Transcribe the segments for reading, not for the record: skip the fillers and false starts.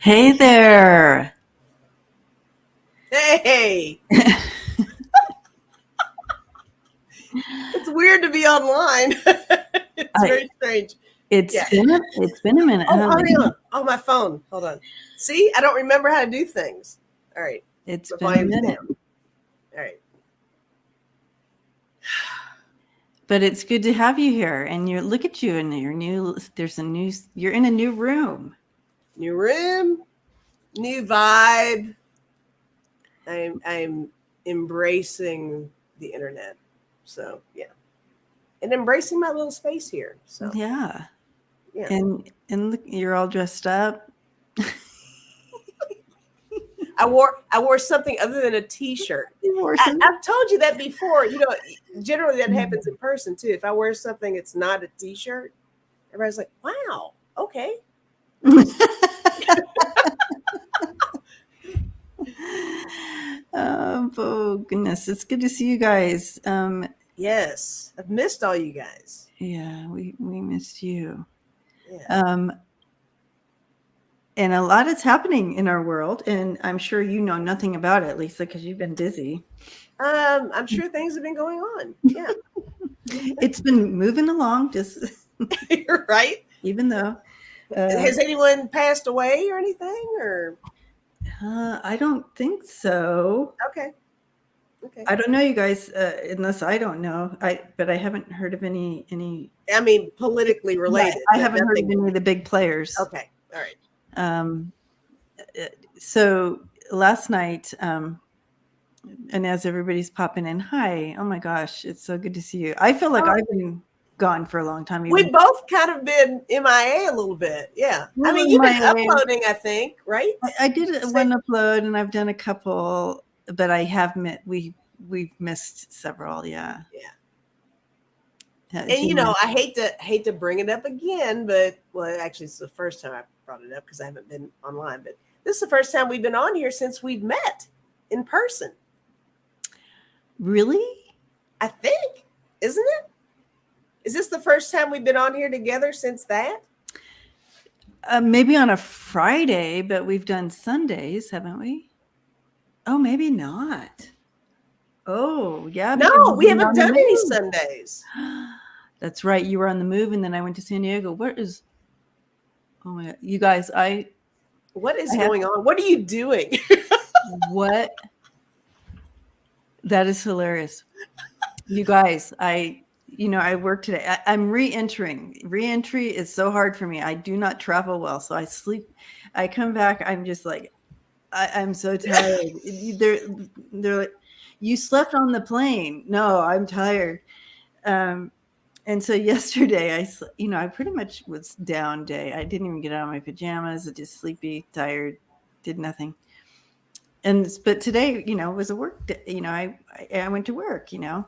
Hey there. Hey, it's weird to be online. It's very strange. It's Yeah. been a minute, Oh, honey. hang on. Oh, my phone. Hold on. See, I don't remember how to do things. All right. It's The been a volume's minute. down. All right. But it's good to have you here. And you look at you and you're in a new room. New room, new vibe. I'm embracing the internet. So yeah. And embracing my little space here. So Yeah. yeah. And look, you're all dressed up. I wore something other than a t-shirt. You wore some. I've told you that before. Generally that happens in person too. If I wear something, it's not a t-shirt. Everybody's like, "Wow, okay." Oh goodness, it's good to see you guys. Yes, I've missed all you guys. Yeah, we missed you. Yeah. And a lot is happening in our world, and I'm sure you know nothing about it, Lisa, because you've been busy. I'm sure things have been going on. Yeah. It's been moving along, just You're right. even though Has anyone passed away or anything? Or I don't think so. okay. Okay. I don't know, you guys, unless I don't know. But I haven't heard of any. I mean, politically related. I but haven't heard of nothing. any of the big players. Okay. All right. So last night, and as everybody's popping in, hi! Oh my gosh, it's so good to see you. I feel like I've been gone for a long time. We've both kind of been MIA a little bit. Yeah. I mean, you've been uploading, I think, right? I did one upload, and I've done a couple, but I have we've missed several. Yeah. Yeah. And I hate to bring it up again, but actually, it's the first time I brought it up because I haven't been online. But this is the first time we've been on here since we've met in person. Really? I think, isn't it? Is this the first time we've been on here together since that? Maybe on a Friday, but we've done Sundays, haven't we? Oh, maybe not. Oh, yeah. No, we haven't done any Sundays. That's right. You were on the move, and then I went to San Diego. Oh my God, you guys! What is going on? What are you doing? What? That is hilarious. You guys, I work today. I'm re-entering. Re-entry is so hard for me. I do not travel well, so I sleep. I come back. I'm just like, I'm so tired. They're like, you slept on the plane. No, I'm tired. And so yesterday, I pretty much was down day. I didn't even get out of my pajamas. Just sleepy, tired, did nothing. But today, was a work day. I went to work. Of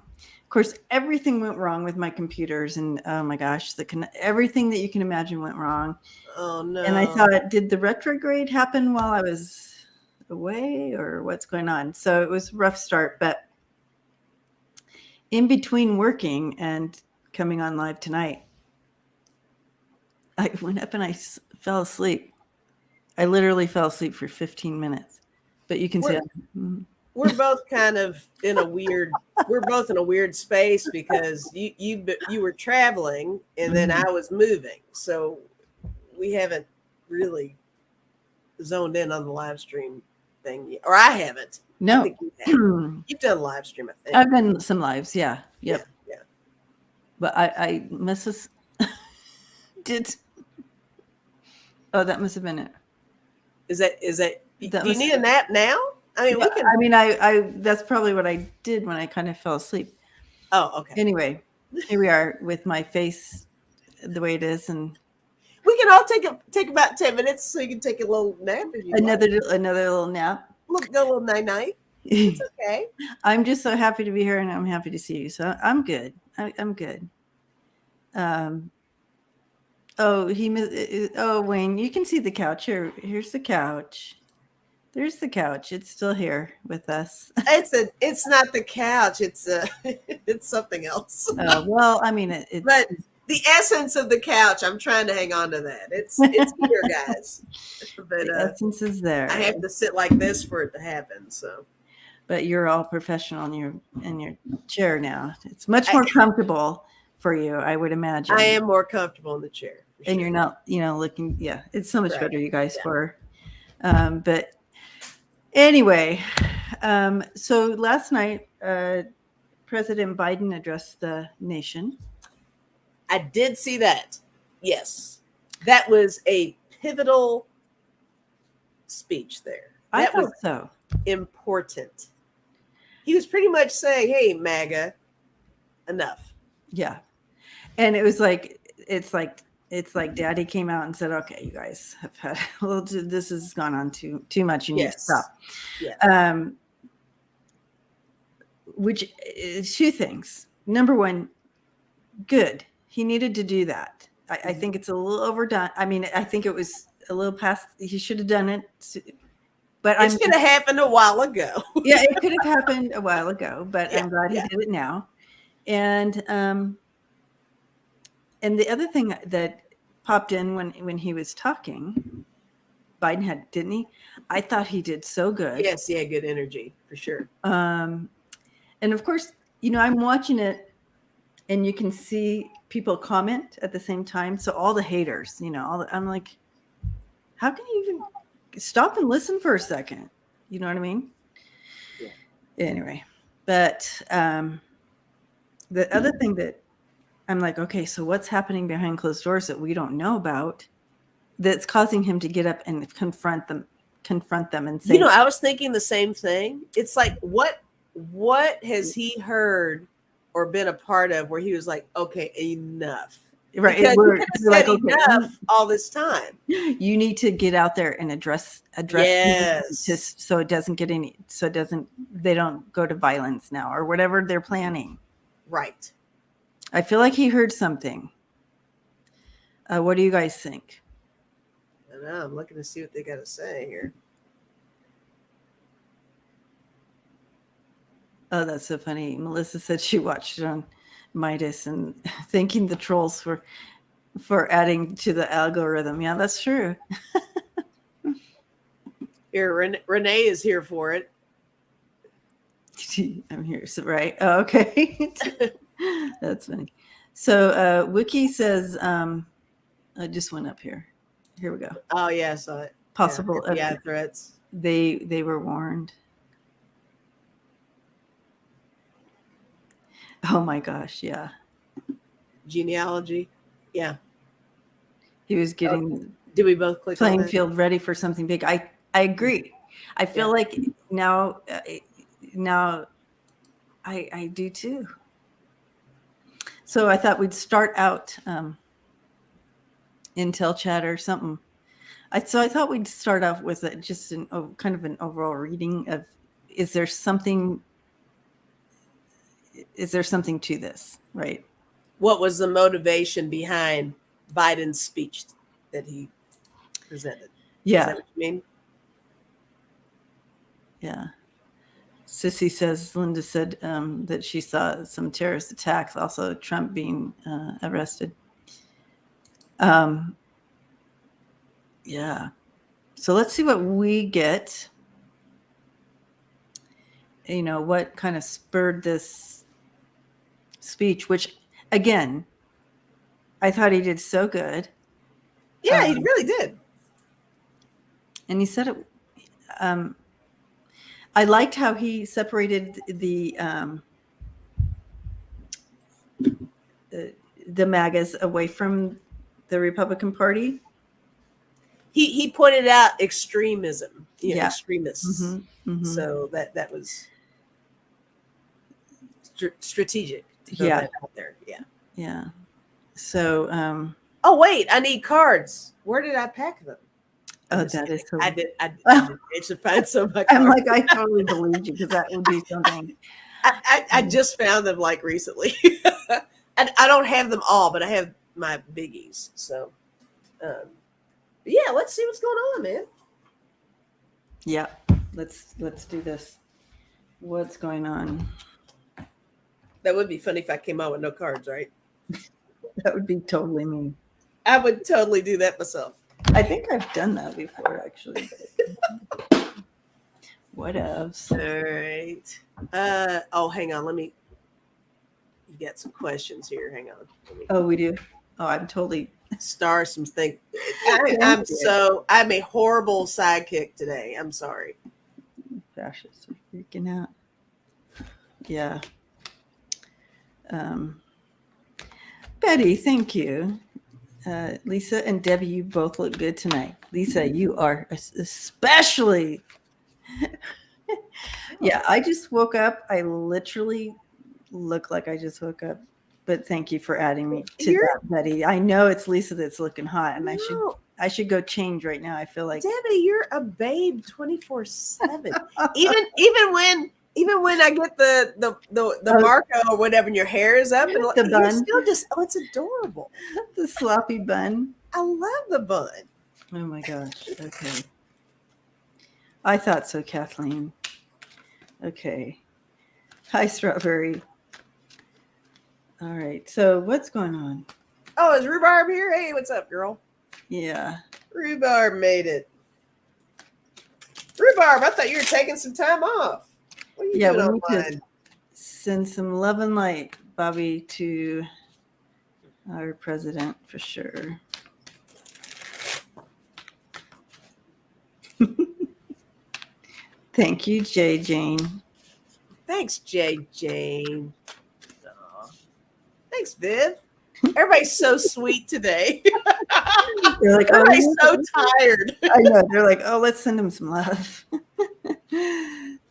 course, everything went wrong with my computers, and oh my gosh, everything that you can imagine went wrong. Oh no! And I thought, did the retrograde happen while I was away, or what's going on? So it was a rough start, but in between working and coming on live tonight, I went up and I fell asleep. I literally fell asleep for 15 minutes. But you can see we're both kind of in a weird. We're both in a weird space because you were traveling and then I was moving, so we haven't really zoned in on the live stream thing yet. Or I haven't. No, I think you've done live stream. I think I've done some lives. Yeah. Yep. Yeah. But I must have did. Oh, that must have been it. Is that? Do you need a nap now? I mean, we can. I mean, I that's probably what I did when I kind of fell asleep. Oh, okay. Anyway, here we are with my face the way it is, and we can all take about 10 minutes, so you can take a little nap. If you another little nap. Look, go a little night. It's okay. I'm just so happy to be here, and I'm happy to see you. So I'm good. I'm good. Wayne, you can see the couch here. Here's the couch. There's the couch. It's still here with us. It's not the couch. It's something else. Well, I mean, but the essence of the couch. I'm trying to hang on to that. It's here, guys. But The essence is there. I have to sit like this for it to happen. So, but you're all professional in your chair now. It's much more comfortable for you, I would imagine. I am more comfortable in the chair. And you're not, looking. Yeah, it's so much better, you guys. Yeah. But anyway, so last night, President Biden addressed the nation. I did see that. Yes, that was a pivotal speech there. That I thought was so important. He was pretty much saying, "Hey, MAGA, enough." Yeah, and it was like it's like Daddy came out and said, "Okay, you guys have had a little. This has gone on too much. You need to stop." Yeah. Which two things. Number one, good. He needed to do that. I think it's a little overdone. I mean, I think it was a little past. He should have done it. But it should have happened a while ago. Yeah, it could have happened a while ago. But I'm glad he did it now. And the other thing that popped in when he was talking, Biden had, didn't he? I thought he did so good. Yes, he had good energy for sure. And of course, I'm watching it, and you can see people comment at the same time. So all the haters, I'm like, how can you even stop and listen for a second? You know what I mean? Yeah. Anyway, but the other thing that I'm like, okay, so what's happening behind closed doors that we don't know about that's causing him to get up and confront them and say, I was thinking the same thing. It's like, what has he heard or been a part of where he was like, okay, enough? Right. We're like, okay, enough all this time. You need to get out there and address yes. So it doesn't get they don't go to violence now or whatever they're planning. Right. I feel like he heard something. What do you guys think? I don't know. I'm looking to see what they got to say here. Oh, that's so funny. Melissa said she watched it on Midas and thanking the trolls for adding to the algorithm. Yeah, that's true. Here, Renee is here for it. I'm here, so, right? Oh, okay. That's funny. So Wiki says, I just went up here. Here we go. Oh yeah, I saw it. Possible FBI threats. They were warned. Oh my gosh, yeah. Genealogy. Yeah. He was getting did we both click playing on that? Field ready for something big. I agree. I feel like now I do too. So I thought we'd start out Intel chat or something. I thought we'd start off with just kind of an overall reading of is there something to this, right? What was the motivation behind Biden's speech that he presented? Yeah. Is that what you mean? Yeah. Sissy says, Linda said that she saw some terrorist attacks, also Trump being arrested. Yeah. So let's see what we get. What kind of spurred this speech, which, again, I thought he did so good. Yeah, he really did. And he said it. I liked how he separated the MAGAs away from the Republican Party. He pointed out extremism, extremists. Mm-hmm, mm-hmm. So that was strategic to throw that out there. Yeah. Yeah. So. Oh wait, I need cards. Where did I pack them? Oh, that is so. I did. I should find some. I'm like, I totally believe you because that would be something. I just found them like recently. I don't have them all, but I have my biggies. So, yeah, let's see what's going on, man. Yeah, let's do this. What's going on? That would be funny if I came out with no cards, right? That would be totally me. I would totally do that myself. I think I've done that before, actually. Whatevs. All right. Oh, hang on. You got some questions here. Hang on. Oh, we do. Oh, I'm totally. Star some things. I'm a horrible sidekick today. I'm sorry. Fascists are freaking out. Yeah. Betty, thank you. Lisa and Debbie, you both look good tonight. Lisa, you are especially. Yeah, I just woke up. I literally look like I just woke up. But thank you for adding me to that, Betty. I know it's Lisa that's looking hot, and I should go change right now. I feel like Debbie, you're a babe 24/7. even when I get the Marco or whatever, and your hair is up, and the bun, still just it's adorable. The sloppy bun. I love the bun. Oh my gosh. Okay. I thought so, Kathleen. Okay. Hi, Strawberry. All right. So what's going on? Oh, is Rhubarb here? Hey, what's up, girl? Yeah. Rhubarb made it. Rhubarb, I thought you were taking some time off. What are you doing we need online? to send some love and light, Bobby, to our president for sure. Thank you, J. Jane. Thanks, J. Jane. Aww. Thanks, Viv. Everybody's so sweet today. They're like, everybody's so tired. I know. They're like, oh, let's send them some love.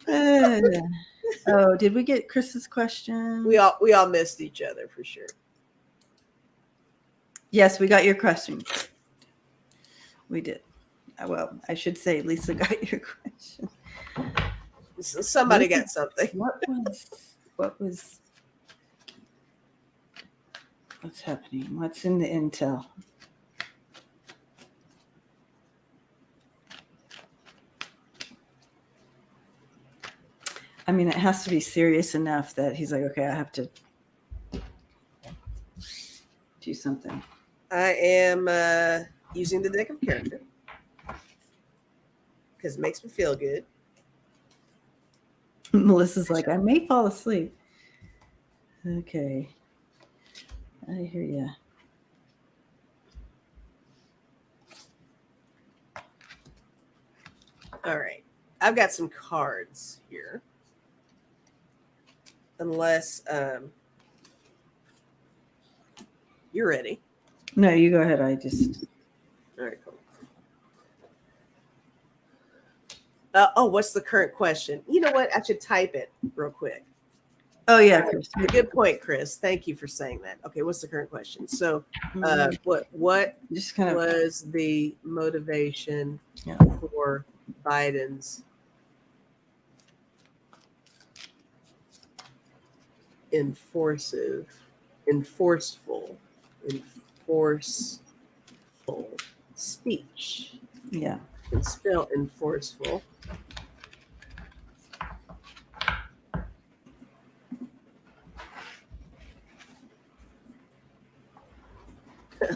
Oh, did we get Chris's question? We all missed each other for sure. Yes, we got your question. We did. Well, I should say Lisa got your question. So somebody got something. What's happening? What's in the intel? I mean, it has to be serious enough that he's like, okay, I have to do something. I am using the deck of character because it makes me feel good. Melissa's like, I may fall asleep. Okay. I hear you. All right. I've got some cards here. Unless you're ready. No, you go ahead. All right, cool. What's the current question? You know what? I should type it real quick. Oh, yeah, Chris. Good point, Chris. Thank you for saying that. Okay, what's the current question? So, what just kind of was the motivation for Biden's enforceful speech? Yeah. You can spell enforceful.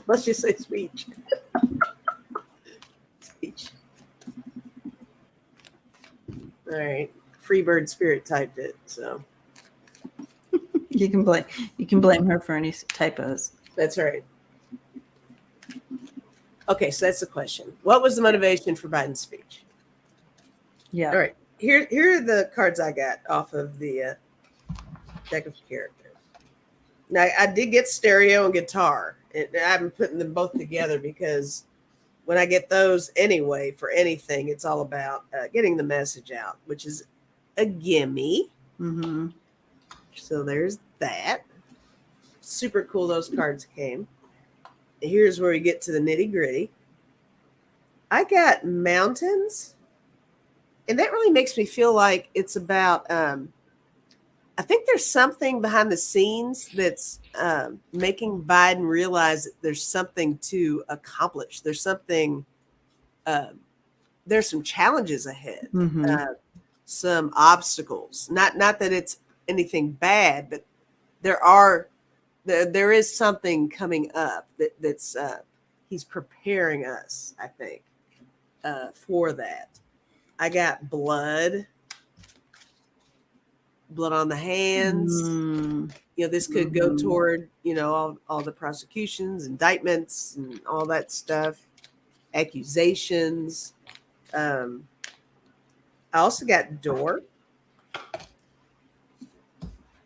Let's just say speech. Speech. All right. Freebird Spirit typed it, so you can blame her for any typos. That's right. Okay, so that's the question. What was the motivation for Biden's speech? Yeah. All right. Here are the cards I got off of the deck of character. Now, I did get stereo and guitar. And I'm putting them both together because when I get those anyway for anything, it's all about getting the message out, which is a gimme. Mm-hmm. So there's that. Super cool those cards came. Here's where we get to the nitty gritty. I got mountains. And that really makes me feel like it's about, I think there's something behind the scenes that's making Biden realize that there's something to accomplish. There's something, there's some challenges ahead, some obstacles. Not that it's anything bad, but there are there is something coming up that's he's preparing us, I think, for that. I got blood on the hands. This could go toward, all the prosecutions, indictments, and all that stuff, accusations. I also got door.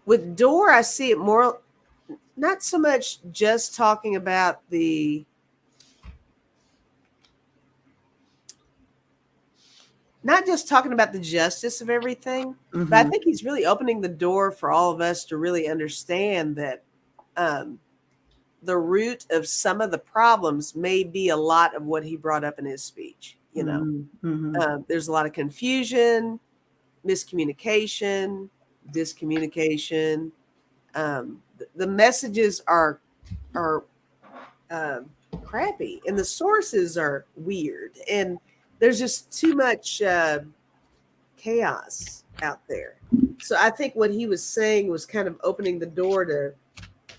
With door, I see it more, not so much just talking about not just talking about the justice of everything, but I think he's really opening the door for all of us to really understand that the root of some of the problems may be a lot of what he brought up in his speech. There's a lot of confusion, miscommunication, discommunication. The messages are crappy, and the sources are weird, and there's just too much chaos out there. So I think what he was saying was kind of opening the door to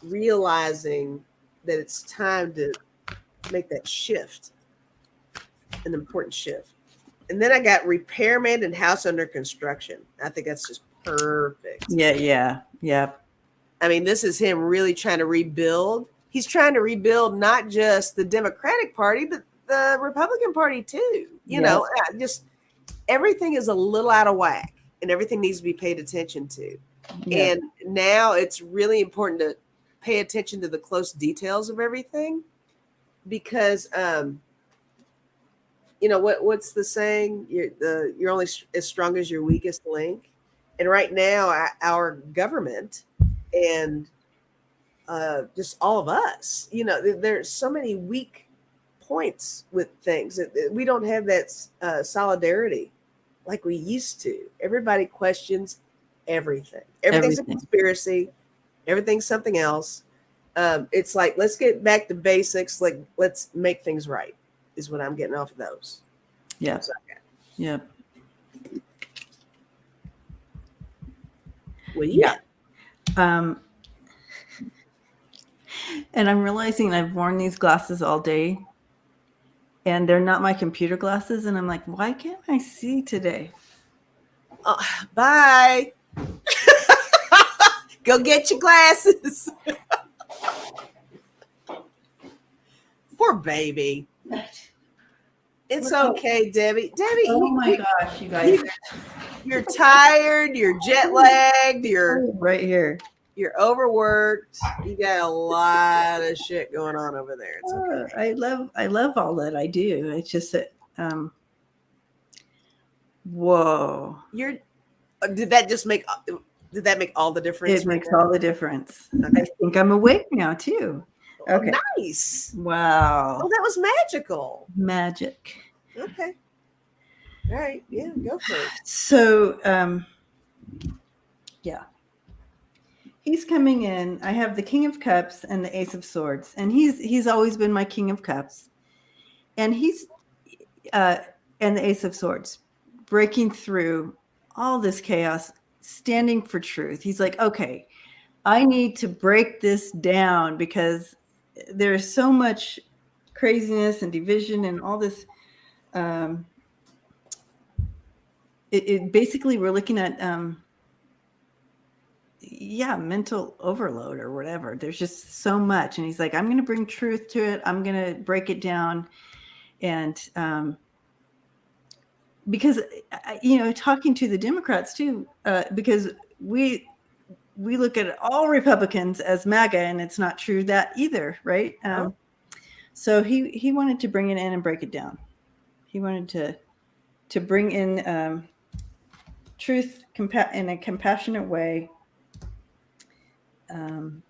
realizing that it's time to make that shift, an important shift. And then I got repairman and house under construction. I think that's just perfect. Yeah. I mean, this is him really trying to rebuild. He's trying to rebuild not just the Democratic Party, but the Republican Party too. Just everything is a little out of whack, and everything needs to be paid attention to. Yeah. And now it's really important to pay attention to the close details of everything, because what's the saying? You're only as strong as your weakest link. And right now, our government and just all of us, there's so many weak points with things. We don't have that solidarity like we used to. Everybody questions everything. Everything's a conspiracy. Everything's something else. It's like, let's get back to basics. Like, let's make things right is what I'm getting off of those. Yeah. Yeah. Well, yeah. And I'm realizing I've worn these glasses all day, and they're not my computer glasses. And I'm like, why can't I see today? Bye. Go get your glasses. Poor baby. It's okay, Debbie. Oh my gosh, you guys. You're tired. You're jet lagged. You're right here. You're overworked. You got a lot of shit going on over there. It's okay. I love all that I do. It's just that, whoa. Did that make all the difference? It makes all the difference. Okay. I think I'm awake now too. Okay. Oh, nice. Wow. Oh, that was magical. Magic. Okay. All right. Yeah, go for it. So, yeah. He's coming in. I have the King of Cups and the Ace of Swords, and he's always been my King of Cups, and he's and the Ace of Swords, breaking through all this chaos, standing for truth. He's like, okay, I need to break this down because there's so much craziness and division and all this. It basically, we're looking at mental overload or whatever. There's just so much, and he's like, I'm going to bring truth to it. I'm going to break it down, and because talking to the Democrats too, because we look at all Republicans as MAGA, and it's not true that either, right? So he wanted to bring it in and break it down. He wanted to bring in truth in a compassionate way. And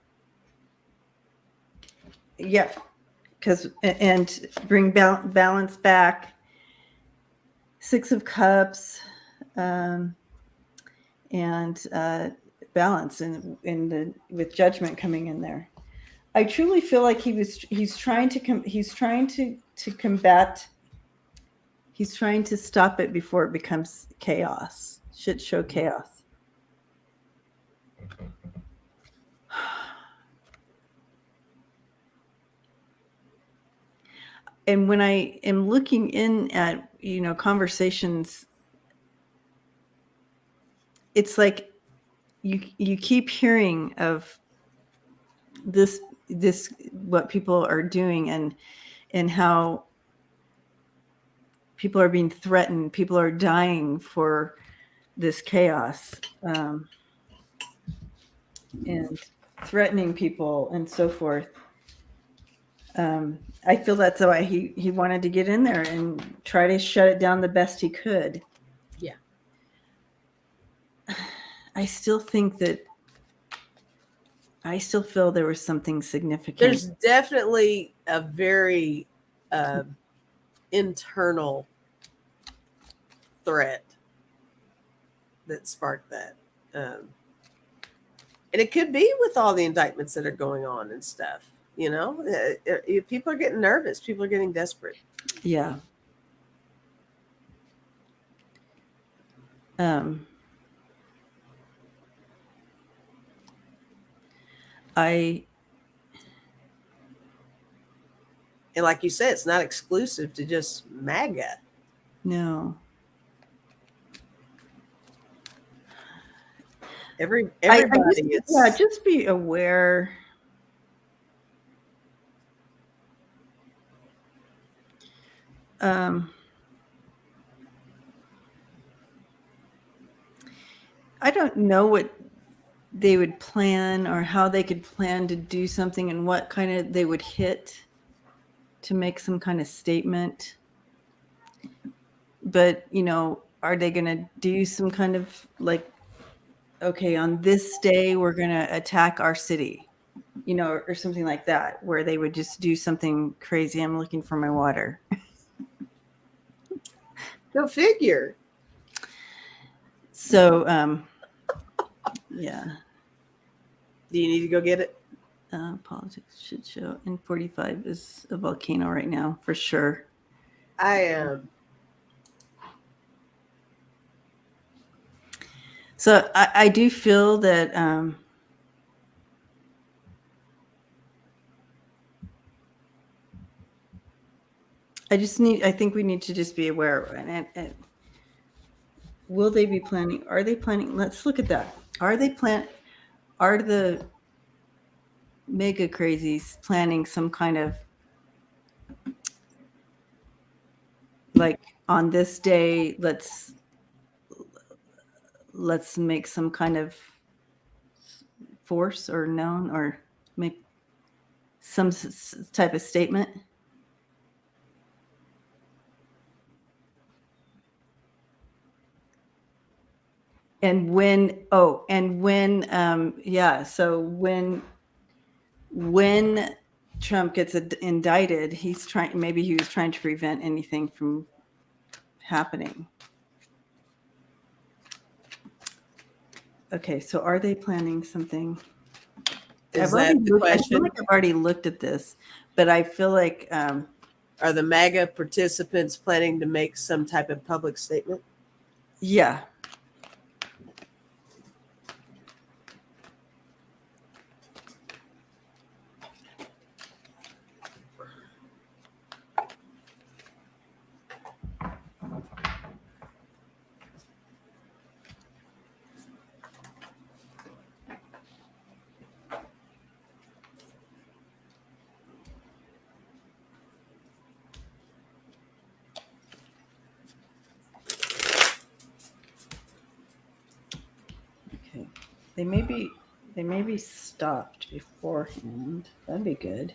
bring balance back. Six of Cups, and balance with Judgment coming in there. I truly feel like he's trying to combat. He's trying to stop it before it becomes chaos, shit show chaos. and when I am looking in at, conversations, it's like you keep hearing of this what people are doing, and how people are being threatened, people are dying for this chaos, and threatening people and so forth. I feel that's why he wanted to get in there and try to shut it down the best he could. Yeah. I still think that I still feel there was something significant. There's definitely a very internal threat that sparked that. And it could be with all the indictments that are going on and stuff. People are getting nervous. People are getting desperate. Yeah. And like you said, it's not exclusive to just MAGA. No. Everybody just be aware. I don't know what they would plan or how they could plan to do something and what kind of they would hit to make some kind of statement. But, are they going to do some kind of like, okay, on this day, we're going to attack our city, or something like that, where they would just do something crazy. I'm looking for my water. Go figure. So, yeah. Do you need to go get it? Politics shit show. N45 is a volcano right now, for sure. I am. So I do feel that I think we need to just be aware of it. And will they be planning? Are they planning? Let's look at that. Are the mega crazies planning some kind of, like, on this day, let's make some kind of force or known or make some type of statement? And when Trump gets indicted, he was trying to prevent anything from happening. Okay, so are they planning something? Is that the question? I feel like I've already looked at this, but I feel like are the MAGA participants planning to make some type of public statement? Yeah. Okay. They may be stopped beforehand. That'd be good.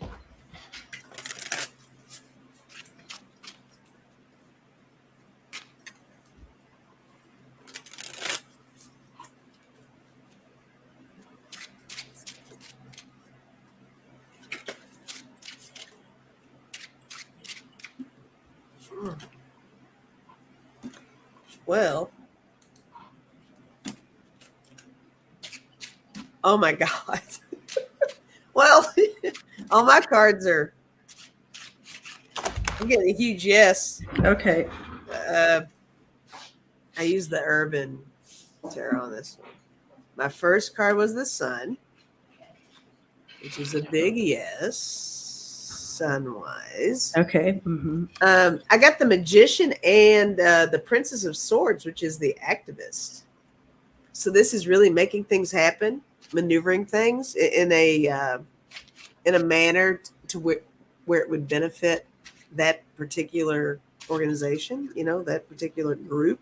Well, oh my God. Well, all my cards are, I'm getting a huge yes. Okay. I used the Urban Tarot on this one. My first card was the Sun, which is a big yes. Sunwise. Okay. Mm-hmm. I got the Magician and the Princess of Swords, which is the activist. So this is really making things happen, maneuvering things in a manner to where it would benefit that particular organization, that particular group.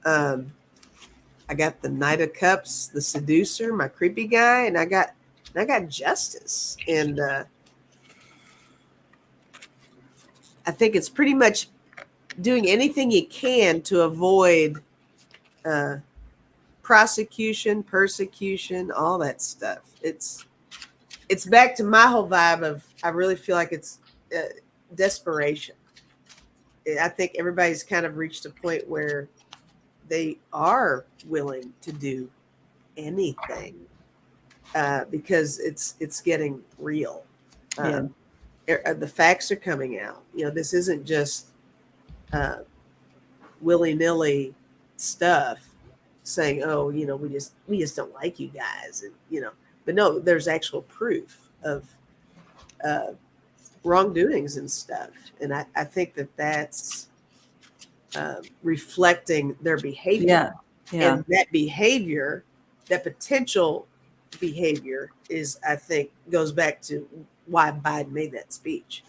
I got the Knight of Cups, the Seducer, my creepy guy, and I got Justice. And I think it's pretty much doing anything you can to avoid prosecution, persecution, all that stuff. It's back to my whole vibe of, I really feel like it's desperation. I think everybody's kind of reached a point where they are willing to do anything because it's getting real. The facts are coming out. This isn't just willy-nilly stuff saying, oh, we just don't like you guys, and but no, there's actual proof of wrongdoings and stuff, and I think that's reflecting their behavior. Yeah. And that behavior, that potential behavior, is, I think, goes back to why Biden made that speech.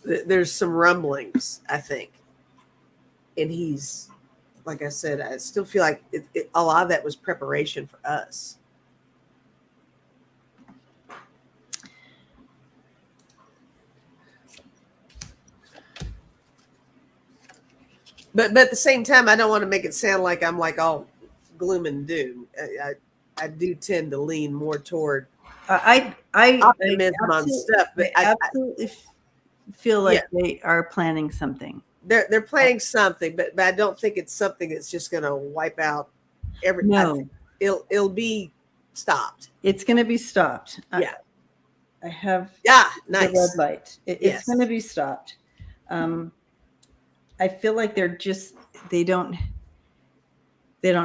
There's some rumblings, I think, and he's, like I said, I still feel like a lot of that was preparation for us. But at the same time, I don't want to make it sound like I'm like all gloom and doom. I do tend to lean more toward optimism on stuff, but I absolutely feel like they are planning something. They're planning something, but I don't think it's something that's just going to wipe out everything. No, it'll be stopped. It's going to be stopped. Yeah, I have nice. The red light. It's going to be stopped. I feel like they don't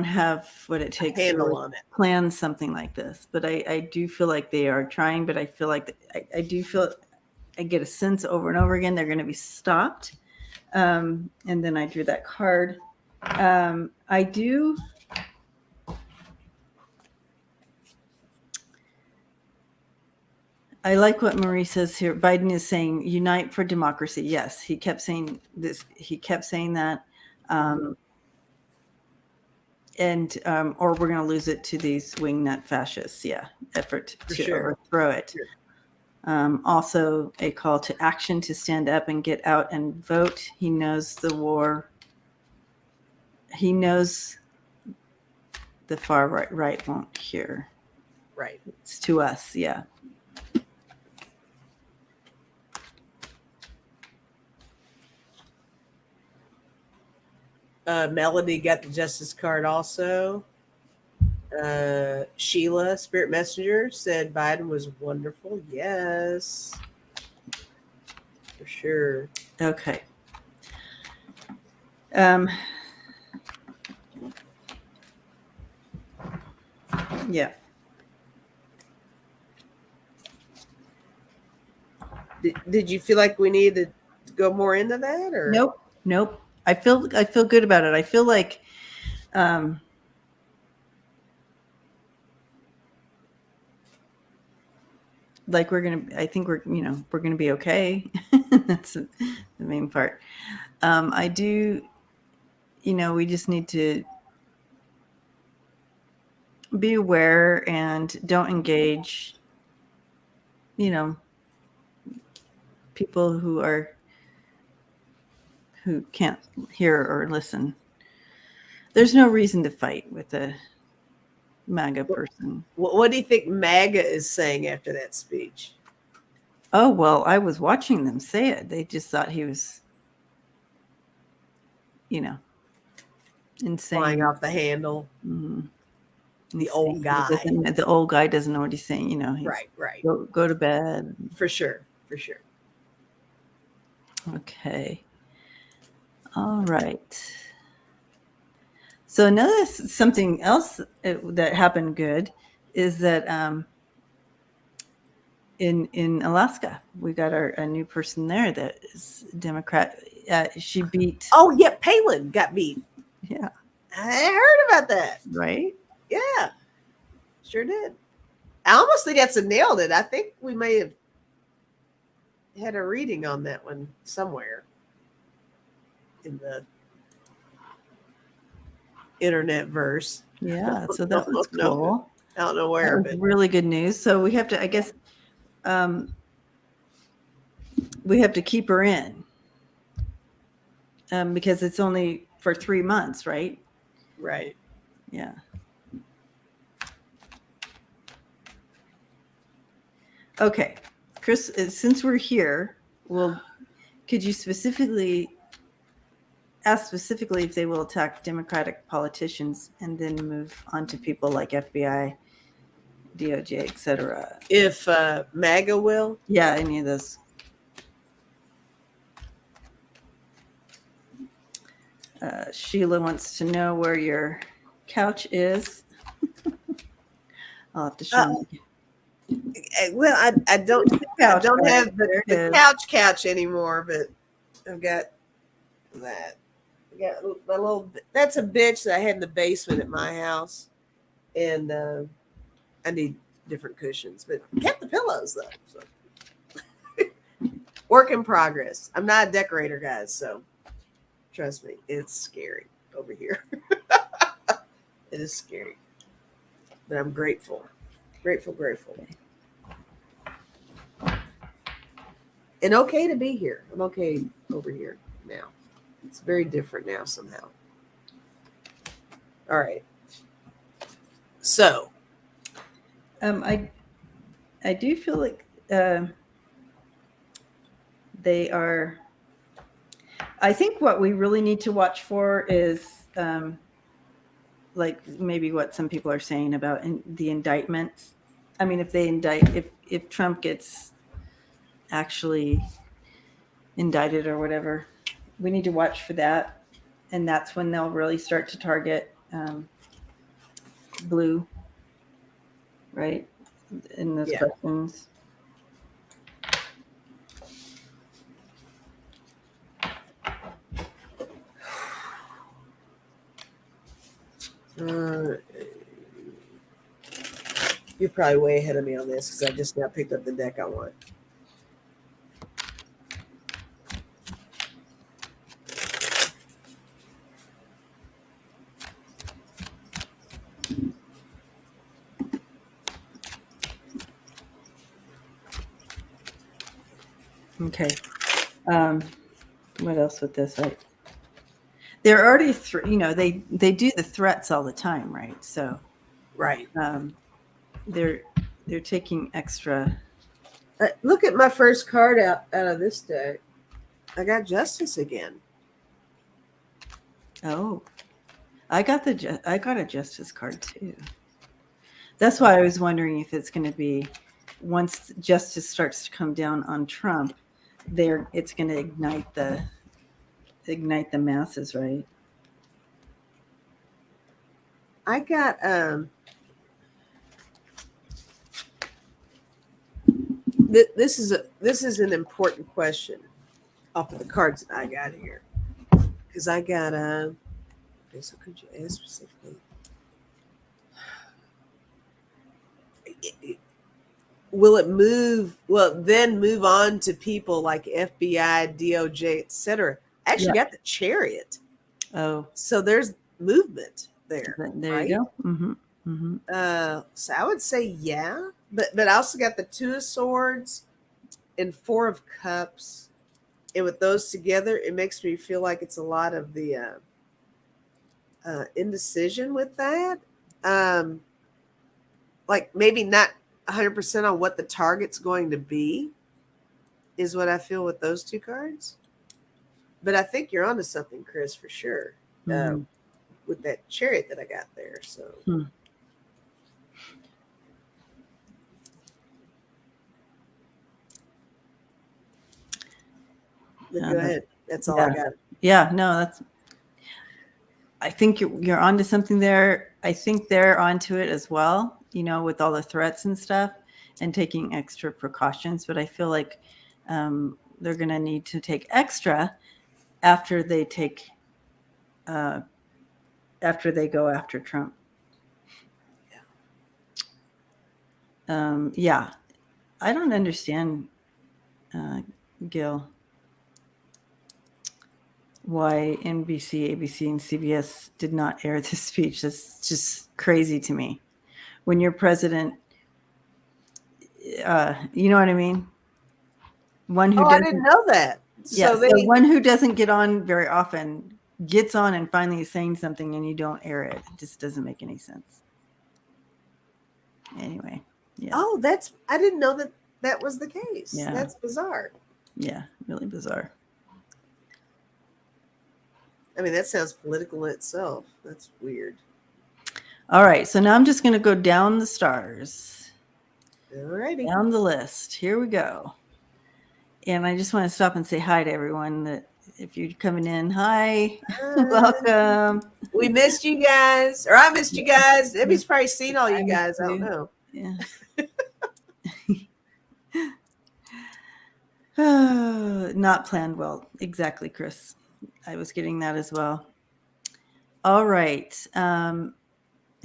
have what it takes to plan something like this. But I do feel like they are trying. But I feel like I do feel, I get a sense over and over again they're going to be stopped. And then I drew that card. I do. I like what Marie says here. Biden is saying unite for democracy. Yes, he kept saying this. He kept saying that. Or we're going to lose it to these wingnut fascists. Yeah, effort to overthrow it. Sure. Also, a call to action to stand up and get out and vote. He knows the war. He knows the far right won't hear. Right. It's to us. Yeah. Melody got the Justice card also. Sheila, Spirit Messenger, said Biden was wonderful. Yes, for sure. Okay. Yeah. Did you feel like we needed to go more into that, or Nope. I feel good about it. I feel like I think we're gonna be okay. That's the main part. I do, we just need to be aware and don't engage, people who can't hear or listen. There's no reason to fight with a MAGA person. What do you think MAGA is saying after that speech? Oh, well, I was watching them say it. They just thought he was, insane. Flying off the handle. Mm-hmm. The old guy. The old guy doesn't know what he's saying. He's, right. Go to bed. For sure. Okay. All right. So something else that happened good is that in Alaska. We got a new person there that is Democrat. She beat. Oh yeah, Palin got beat. Yeah. I heard about that. Right. Yeah, sure did. I almost think that's a nailed it. I think we may have had a reading on that one somewhere in the internet verse. Yeah. So that was cool. I don't know where, but really good news. So we have to, I guess, we have to keep her in because it's only for 3 months, right? Right. Yeah. Okay, Chris, since we're here, could you ask specifically if they will attack Democratic politicians and then move on to people like FBI, DOJ, etc.? If MAGA will? Yeah, any of those. Sheila wants to know where your couch is. I'll have to show you. Well, I don't have the couch anymore, but I've got that. I got my little. That's a bitch that I had in the basement at my house, and I need different cushions, but kept the pillows though. So. Work in progress. I'm not a decorator, guys, so trust me, it's scary over here. It is scary, but I'm grateful. And okay to be here. I'm okay over here now. It's very different now somehow. All right. So, I do feel like they are. I think what we really need to watch for is like maybe what some people are saying about the indictments. I mean, if Trump gets actually indicted or whatever, we need to watch for that, and that's when they'll really start to target blue, right, in those questions. You're probably way ahead of me on this because I just now picked up the deck I want. Okay. What else with this? They're already they do the threats all the time, right? So right. They're taking extra. Look at my first card out of this deck. I got Justice again. Oh, I got a Justice card too. That's why I was wondering if it's going to be once justice starts to come down on Trump, it's going to ignite the masses, right? I got this is an important question off of the cards that I got here, because I got okay, so could you ask specifically? Will it move? Well, then move on to people like FBI, DOJ, etc. Actually, got the Chariot. Oh, so there's movement there. There right? You go. Mm-hmm. Mm-hmm. So I would say yeah, but I also got the Two of Swords and Four of Cups, and with those together, it makes me feel like it's a lot of the indecision with that. Like maybe not 100% on what the target's going to be is what I feel with those two cards. But I think you're onto something, Chris, for sure. With that Chariot that I got there. So go ahead. That's all I got. Yeah, no, I think you're onto something there. I think they're onto it as well, with all the threats and stuff. and taking extra precautions, but I feel like they're going to need to take extra after they go after Trump. Yeah, I don't understand, Gil, why NBC, ABC, and CBS did not air this speech. That's just crazy to me. When you're president, you know what I mean? One who I doesn't. didn't know that. Yeah, So so one who doesn't get on very often gets on and finally is saying something, and you don't air it. It just doesn't make any sense. Anyway, yeah. Oh, I didn't know that was the case. Yeah. That's bizarre. Yeah, really bizarre. I mean, that sounds political in itself. That's weird. All right, so now I'm just going to go down the stars. Alrighty. Down the list. Here we go. And I just want to stop and say hi to everyone. That if you're coming in, hi. Welcome. We missed you guys, or I missed you guys. Debbie's probably seen all you guys. I don't know. Yeah. Not planned well. Exactly, Chris. I was getting that as well. All right.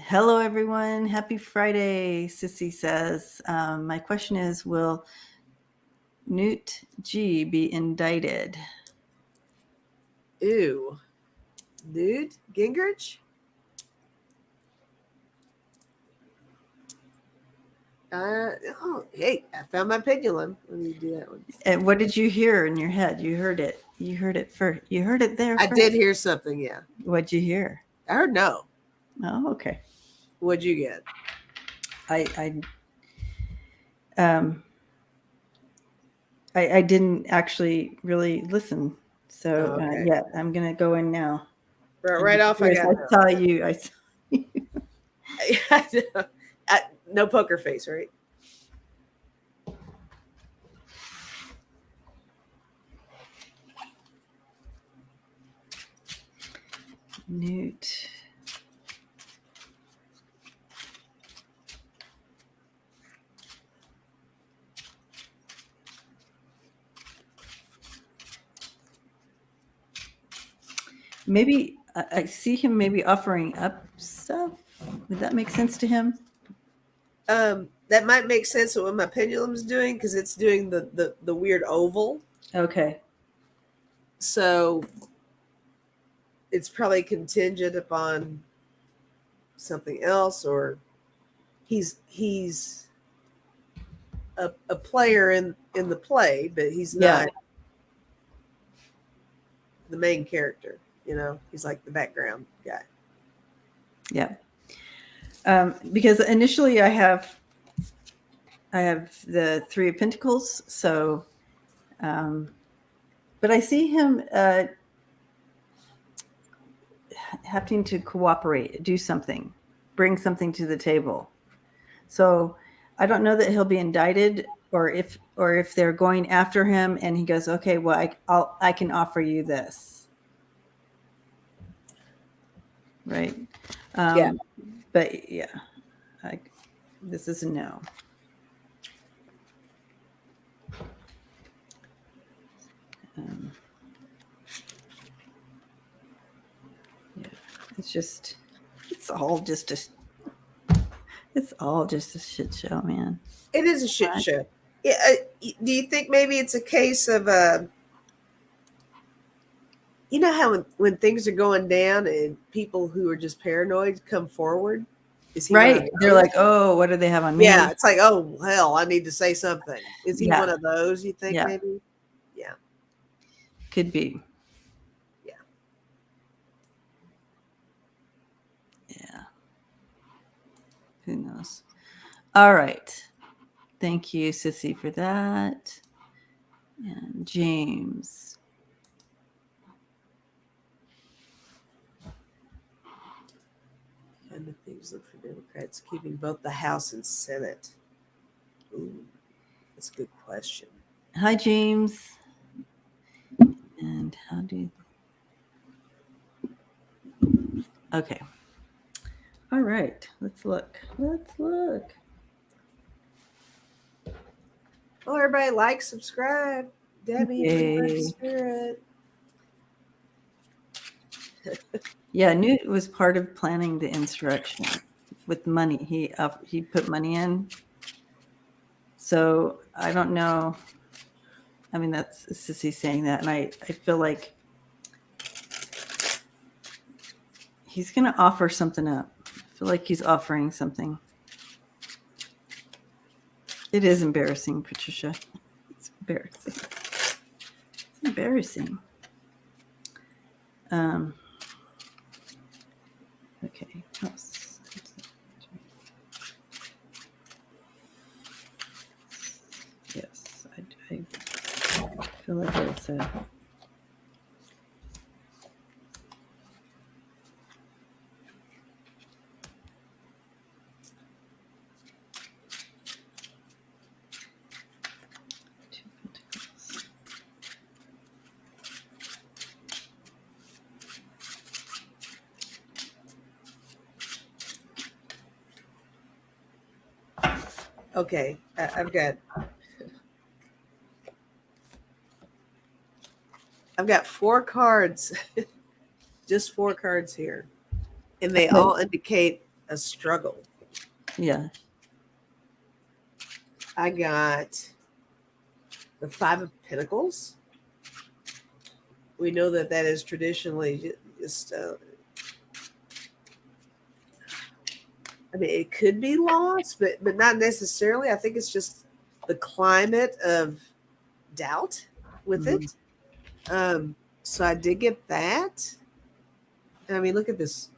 Hello, everyone. Happy Friday, Sissy says. My question is, will Newt G be indicted? Ew. Newt Gingrich? Hey, I found my pendulum. Let me do that one. And what did you hear in your head? You heard it. You heard it first. You heard it there first. I did hear something, yeah. What'd you hear? I heard no. Oh, okay. What'd you get? I didn't actually really listen. So okay. Yeah, I'm gonna go in now. Right off, I got. I saw you. I saw you. No poker face, right? Newt. Maybe I see him maybe offering up stuff. Would that make sense to him? That might make sense with what my pendulum's doing, because it's doing the weird oval. Okay. So it's probably contingent upon something else, or he's a player in the play, but he's not the main character. You know, he's like the background guy. Yeah. Because initially I have the Three of Pentacles, so but I see him having to cooperate, do something, bring something to the table. So I don't know that he'll be indicted, or if they're going after him and he goes, okay, well, I can offer you this, right? Yeah. But yeah, this is a no. Yeah, it's all just a shit show, man. It is a shit show. Yeah. Do you think maybe it's a case of you know how when things are going down and people who are just paranoid come forward? Is he right? They're like, oh, what do they have on me? Yeah, it's like, oh hell, I need to say something. Is he one of those? You think maybe? Yeah, could be. Yeah. Yeah. Who knows? All right. Thank you, Sissy, for that. And James. And the things look for Democrats keeping both the House and Senate. Ooh, that's a good question. Hi, James. And how do you... Okay. All right. Let's look. Oh, everybody like, subscribe. Debbie, Yay. Spirit. Yeah, Newt was part of planning the insurrection with money. He put money in. So I don't know. I mean, that's Sissy saying that, and I feel like he's going to offer something up. I feel like he's offering something. It is embarrassing, Patricia. It's embarrassing. It's embarrassing. Okay. Yes, I feel like it's a. Okay, I've got 4 cards, just 4 cards here, and they all indicate a struggle. Yeah. I got the 5 of Pentacles. We know that is traditionally just, I mean, it could be loss, but not necessarily. I think it's just the climate of doubt with it. So I did get that. I mean, look at this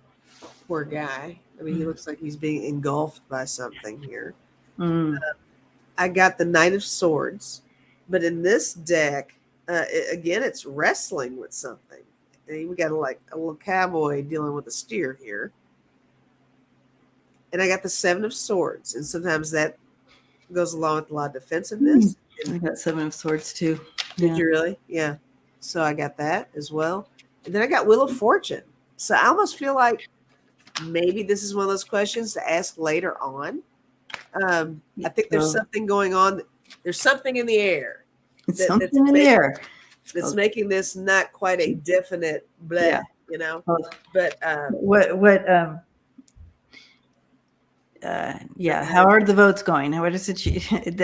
poor guy. I mean, he looks like he's being engulfed by something here. I got the Knight of Swords, but in this deck, again, it's wrestling with something. And we got a little cowboy dealing with a steer here. And I got the 7 of Swords, and sometimes that goes along with a lot of defensiveness. I got 7 of Swords too. Did you really? Yeah. So I got that as well. And then I got Wheel of Fortune. So I almost feel like maybe this is one of those questions to ask later on. I think there's something going on. There's something in the air. Something in the air. That's making this not quite a definite blah, you know. But how are the votes going? What is it?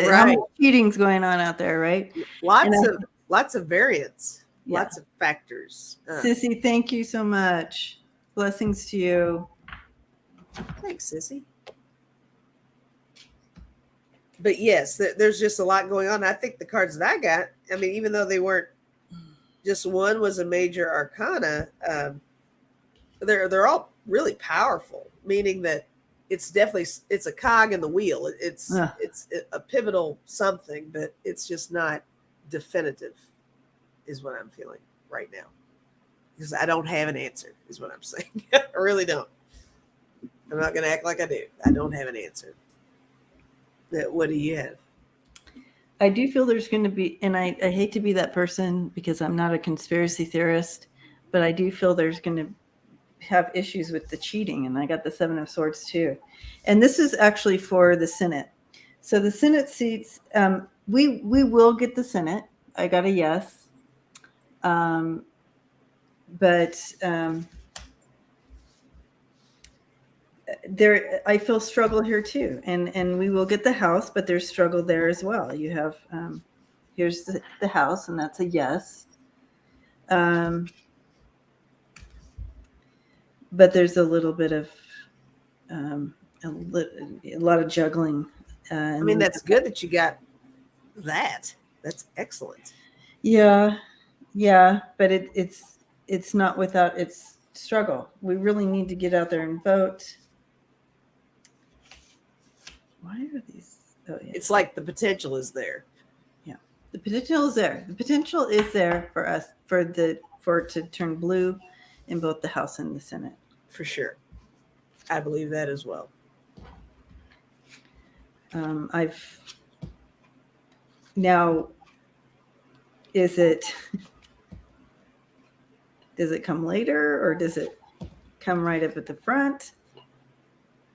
How much cheating's going on out there, right? Lots of variants, lots of factors. Sissy, thank you so much. Blessings to you. Thanks, Sissy. But yes, there's just a lot going on. I think the cards that I got, I mean, even though they weren't, just one was a major arcana, they're all really powerful, meaning that it's a cog in the wheel. It's a pivotal something, but it's just not definitive, is what I'm feeling right now. Because I don't have an answer, is what I'm saying. I really don't. I'm not going to act like I do. I don't have an answer. What do you have? I do feel there's going to be, and I hate to be that person because I'm not a conspiracy theorist, but I do feel there's going to have issues with the cheating. And I got the 7 of Swords too. And this is actually for the Senate. So the Senate seats, we will get the Senate. I got a yes. But there, I feel struggle here too, and we will get the House, but there's struggle there as well. You have here's the House, and that's a yes. But there's a little bit of a lot of juggling. I mean, that's good that you got that. That's excellent. Yeah, but it's not without its struggle. We really need to get out there and vote. Why are these? Oh, yeah. It's like the potential is there. Yeah, the potential is there. The potential is there for us for it to turn blue in both the House and the Senate. For sure, I believe that as well. Now, does it come later or does it come right up at the front?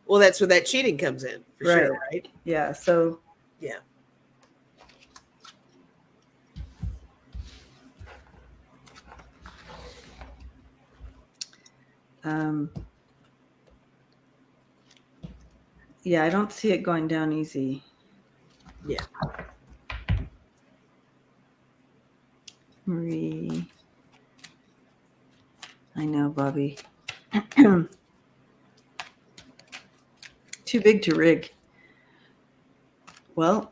Well, that's where that cheating comes in, for sure, right? Yeah. So, yeah. Yeah, I don't see it going down easy. Yeah. Marie. I know, Bobby. Too big to rig. Well,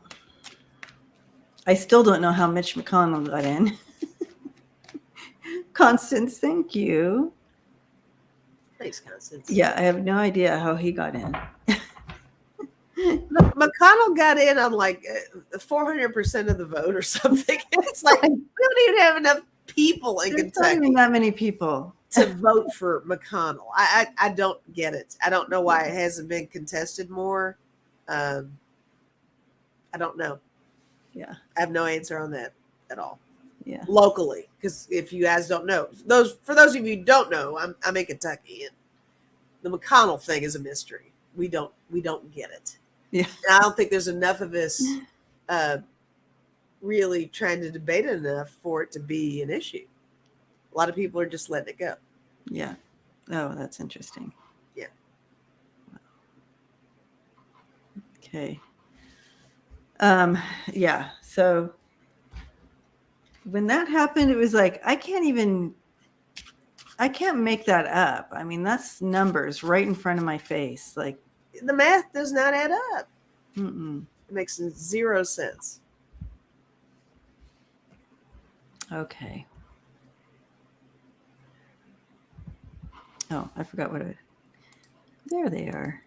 I still don't know how Mitch McConnell got in. Constance, thank you. Thanks, Constance. Yeah, I have no idea how he got in. McConnell got in on like 400% of the vote or something. It's like we don't even have enough people in There's not even Kentucky that many people to vote for McConnell. I don't get it. I don't know why it hasn't been contested more. I don't know. Yeah. I have no answer on that at all. Yeah. Locally, because if you guys don't know, for those of you who don't know, I'm in Kentucky, and the McConnell thing is a mystery. We don't get it. Yeah. And I don't think there's enough of us really trying to debate it enough for it to be an issue. A lot of people are just letting it go. Yeah. Oh, that's interesting. Yeah. Okay. Yeah. So when that happened, it was like, I can't make that up. I mean, that's numbers right in front of my face. Like, The math does not add up. mm-mm. It makes zero sense. Okay. Oh, I forgot what there they are.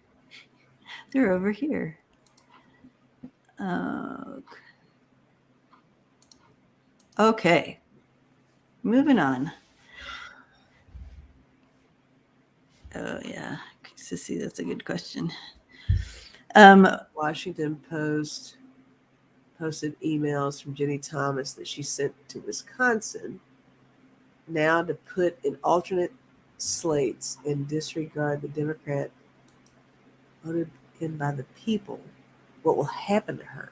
They're over here. Okay. Moving on. Oh, yeah. Sissy, that's a good question. Washington Post posted emails from Jenny Thomas that she sent to Wisconsin now to put in alternate slates and disregard the Democrat voted in by the people. What will happen to her?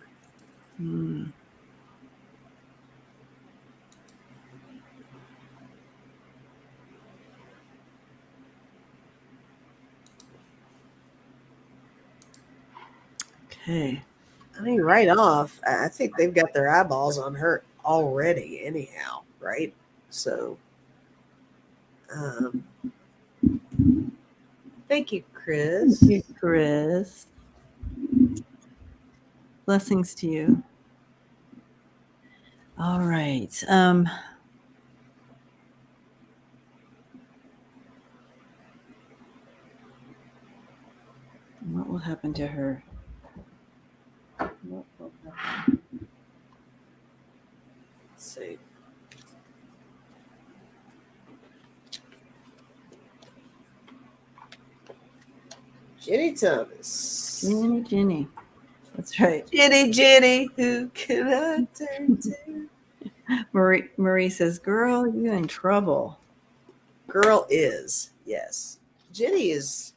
Okay. I mean, right off, I think they've got their eyeballs on her already anyhow, right? So, thank you, Chris. Thank you, Chris. Blessings to you. All right. What will happen to her? What will happen? Let's see. Jenny Thomas. Jenny. That's right. Jenny, who can I turn to? Marie says, "Girl, you in trouble." Girl is, yes. Jenny is,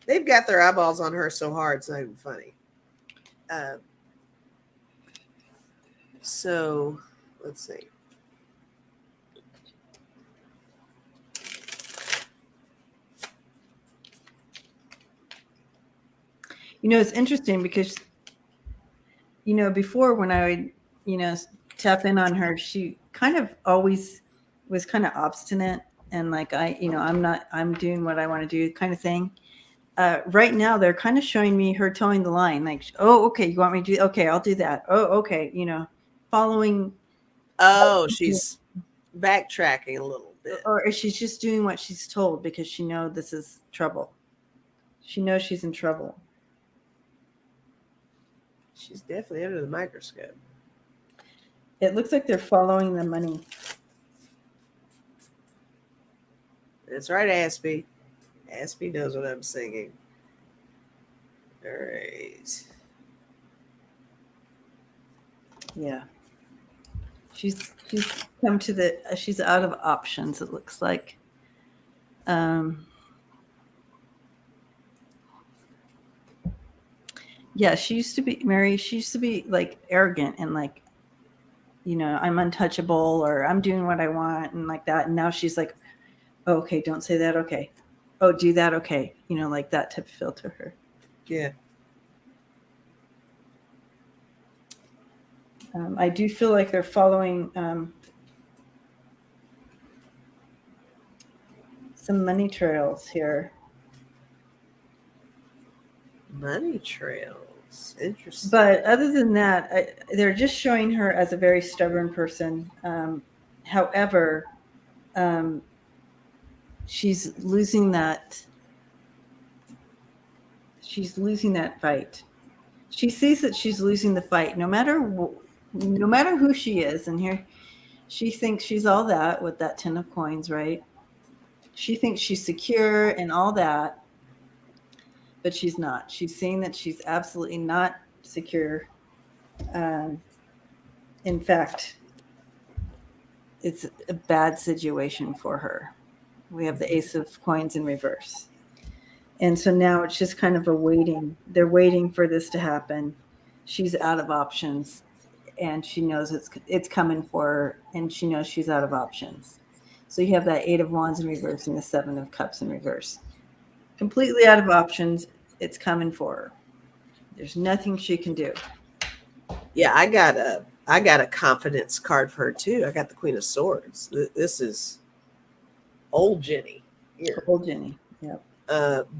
they've got their eyeballs on her so hard, it's not even funny. So, let's see. You know, it's interesting because, you know, before when I would, you know, tap in on her, she kind of always was kind of obstinate and like, I'm doing what I want to do kind of thing. Right now, they're kind of showing me her towing the line. Like, oh, okay, you want me to do? Okay, I'll do that. Oh, okay, you know, following. Oh, she's backtracking a little bit. Or she's just doing what she's told because she knows this is trouble. She knows she's in trouble. She's definitely under the microscope. It looks like they're following the money. That's right, Aspie. Aspie knows what I'm singing. All right. Yeah. She's come to she's out of options, it looks like. Yeah, she used to be Mary. She used to be like arrogant and like, you know, I'm untouchable or I'm doing what I want and like that. And now she's like, oh, okay, don't say that. Okay. Oh, do that? Okay. Like that type of feel to her. Yeah. I do feel like they're following some money trails here. Money trails. Interesting. But other than that, they're just showing her as a very stubborn person. However, she's losing that. She's losing that fight. She sees that she's losing the fight, no matter who she is. And here, she thinks she's all that with that 10 of coins, right? She thinks she's secure and all that, but she's not. She's saying that she's absolutely not secure. In fact, it's a bad situation for her. We have the Ace of Coins in reverse. And so now it's just kind of a waiting. They're waiting for this to happen. She's out of options, and she knows it's coming for her, and she knows she's out of options. So you have that 8 of Wands in reverse and the 7 of Cups in reverse. Completely out of options. It's coming for her. There's nothing she can do. Yeah, I got a confidence card for her too. I got the Queen of Swords. This is old Jenny here. Old Jenny. Yep.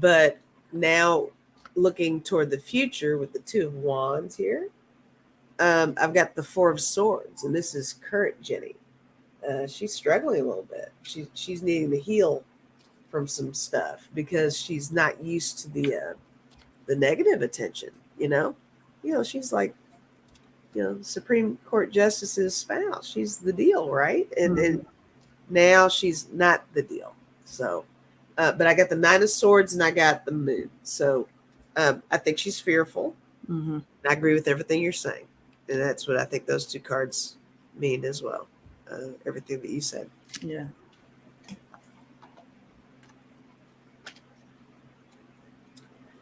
But now looking toward the future with the 2 of Wands here, I've got the 4 of Swords, and this is current Jenny. She's struggling a little bit. She's needing to heal from some stuff because she's not used to the negative attention. She's like, Supreme Court Justice's spouse. She's the deal, right? And now she's not the deal. So, but I got the 9 of Swords and I got the Moon. So I think she's fearful. Mm-hmm. I agree with everything you're saying. And that's what I think those 2 cards mean as well. Everything that you said. Yeah.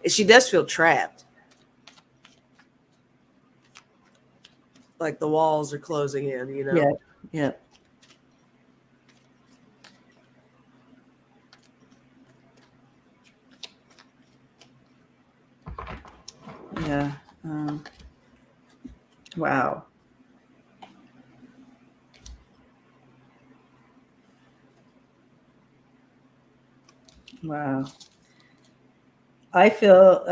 And she does feel trapped. Like the walls are closing in, Yeah. Yeah. Yeah. Wow. Wow. I feel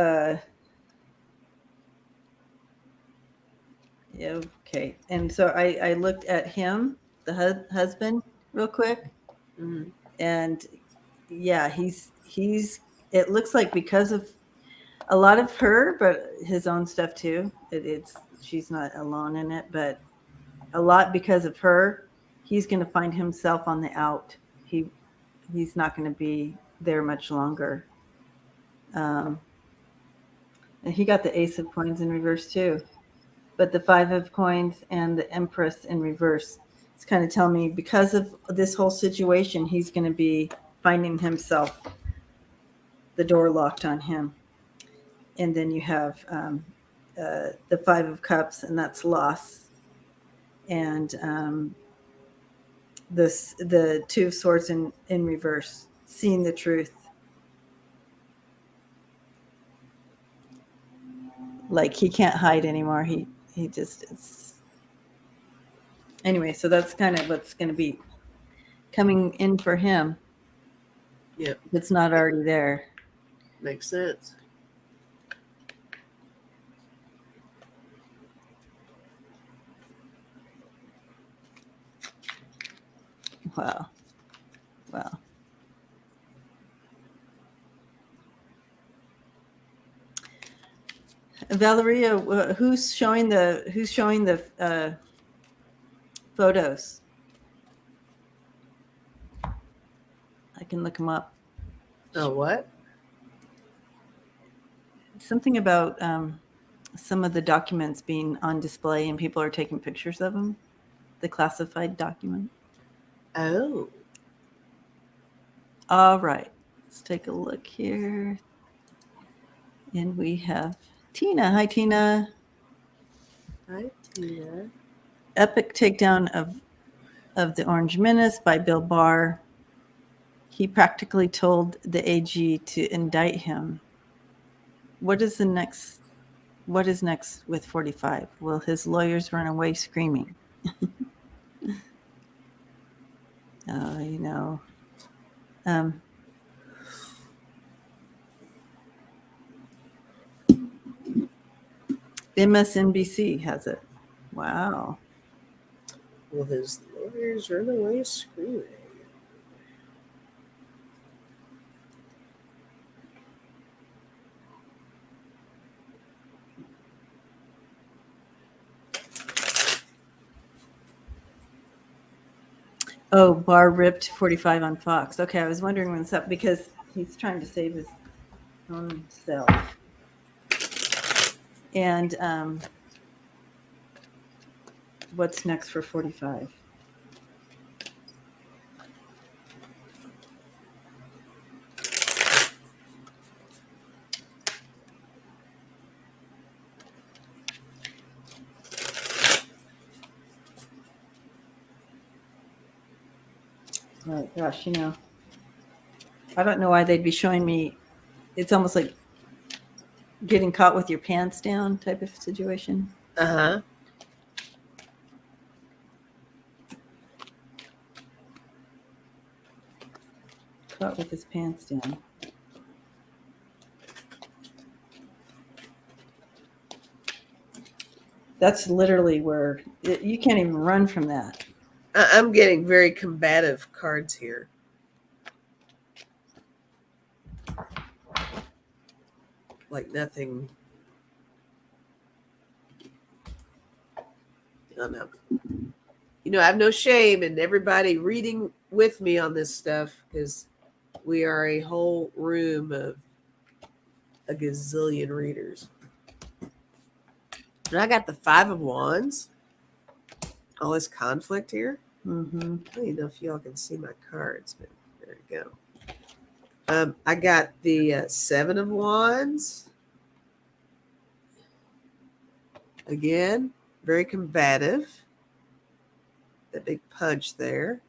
yeah, okay. And so I looked at him, the husband, real quick. Mm-hmm. And yeah, he's it looks like because of a lot of her, but his own stuff too. She's not alone in it, but a lot because of her, he's going to find himself on the out. He's not going to be there much longer. And he got the Ace of Coins in reverse too, but the 5 of Coins and the Empress in reverse. It's kind of telling me because of this whole situation, he's going to be finding himself the door locked on him. And then you have the 5 of Cups, and that's loss. And the 2 of Swords in reverse, seeing the truth. Like he can't hide anymore. He just is. Anyway, so that's kind of what's going to be coming in for him. Yep. If it's not already there. Makes sense. Wow. Wow. Valeria, who's showing the photos? I can look them up. Oh, what? Something about some of the documents being on display and people are taking pictures of them. The classified document. Oh. All right. Let's take a look here. And we have Tina. Hi, Tina. Hi, Tina. Epic takedown of the Orange Menace by Bill Barr. He practically told the AG to indict him. What is next with 45? Will his lawyers run away screaming? MSNBC has it. Wow. Will his lawyers run away screaming? Oh, Barr ripped 45 on Fox. Okay, I was wondering when it's up because he's trying to save his own self. And what's next for 45? Oh gosh, I don't know why they'd be showing me. It's almost like getting caught with your pants down type of situation. Uh-huh. Caught with his pants down. That's literally where you can't even run from that. I'm getting very combative cards here. Like nothing. I don't know. I have no shame in everybody reading with me on this stuff because we are a whole room of a gazillion readers. And I got the 5 of Wands. All this conflict here. Mm-hmm. I don't even know if y'all can see my cards, but there we go. I got the 7 of Wands. Again, very combative. That big punch there.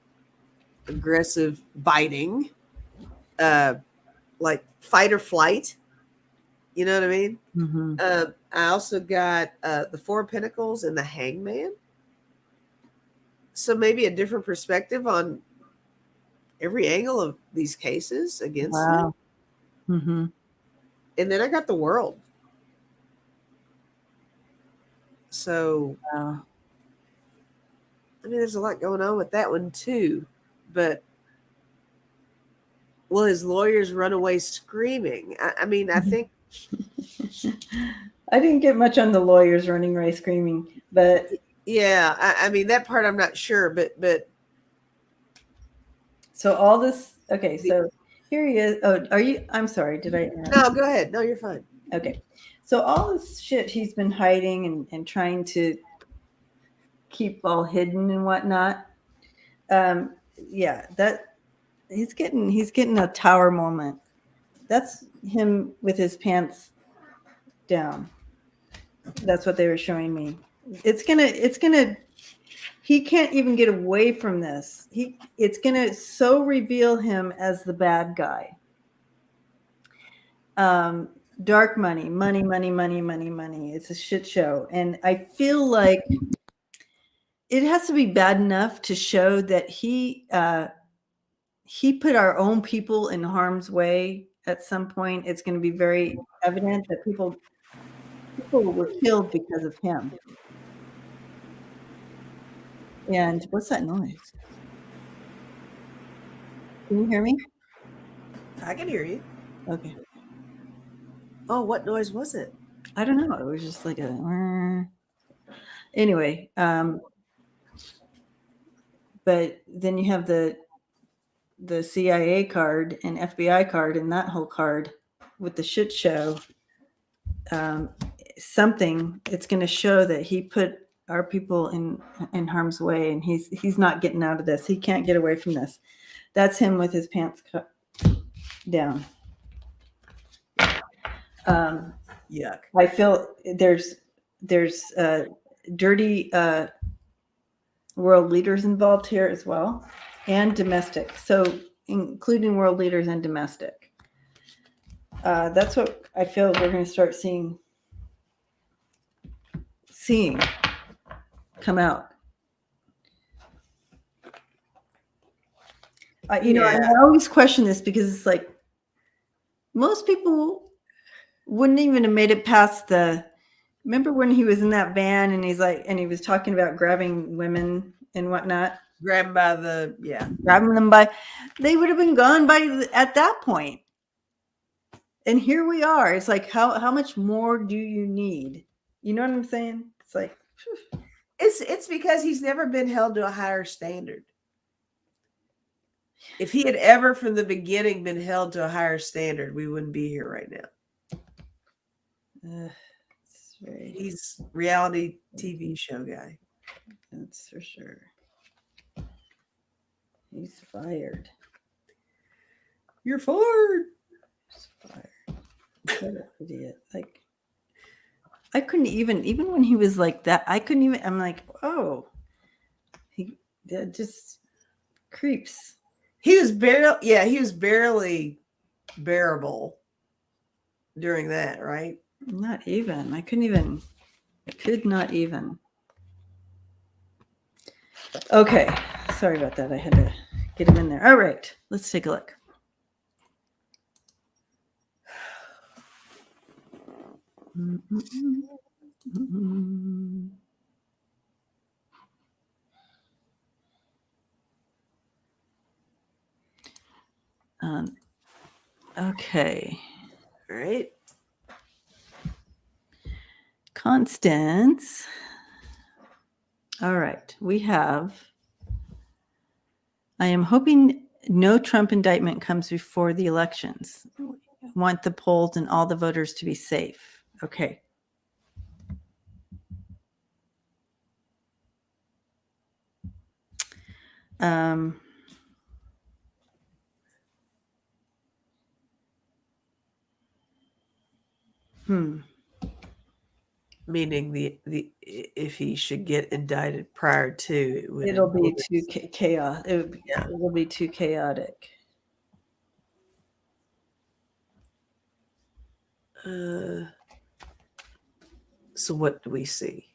Aggressive biting. Like fight or flight. You know what I mean? Mm-hmm. I also got the 4 of Pentacles and the Hangman. So maybe a different perspective on every angle of these cases against me. Mm-hmm. And then I got the World. So, Wow. I mean, there's a lot going on with that one too. But will his lawyers run away screaming? I mean, I think... I didn't get much on the lawyers running away screaming, but... Yeah, I mean, that part I'm not sure, but... So all this... Okay, so here he is. Oh, are you... I'm sorry, did I... No, go ahead. No, you're fine. Okay. So all this shit he's been hiding and trying to keep all hidden and whatnot. Yeah, that he's getting a tower moment. That's him with his pants down. That's what they were showing me. It's gonna he can't even get away from this. It's gonna so reveal him as the bad guy. Dark money. It's a shit show. And I feel like it has to be bad enough to show that he put our own people in harm's way at some point. It's going to be very evident that people were killed because of him. And what's that noise? Can you hear me? I can hear you. Okay. Oh, what noise was it? I don't know. It was just like a... Anyway, but then you have the CIA card and FBI card and that whole card with the shit show. Something, it's going to show that he put our people in harm's way, and he's not getting out of this. He can't get away from this. That's him with his pants cut down. Yuck. I feel there's dirty world leaders involved here as well, and domestic. So including world leaders and domestic. That's what I feel we're going to start seeing come out. You know, I always question this because it's like most people wouldn't even have made it past remember when he was in that van and he was talking about grabbing women and whatnot? Grabbing them they would have been gone at that point. And here we are. It's like, how much more do you need? You know what I'm saying? It's like, it's because he's never been held to a higher standard. If he had ever from the beginning been held to a higher standard, we wouldn't be here right now. He's reality TV show guy. That's for sure. He's fired. You're fired. He's fired. What an idiot. Like, I couldn't even when he was like that, I'm like, oh, that just creeps. He was barely bearable during that, right? Not even. I could not even. Okay. Sorry about that. I had to get him in there. All right. Let's take a look. Okay. All right. Constance. All right. We have, I am hoping no Trump indictment comes before the elections. I want the polls and all the voters to be safe. Okay. Meaning the if he should get indicted prior to, it'll be too chaos. It will be too chaotic. So what do we see?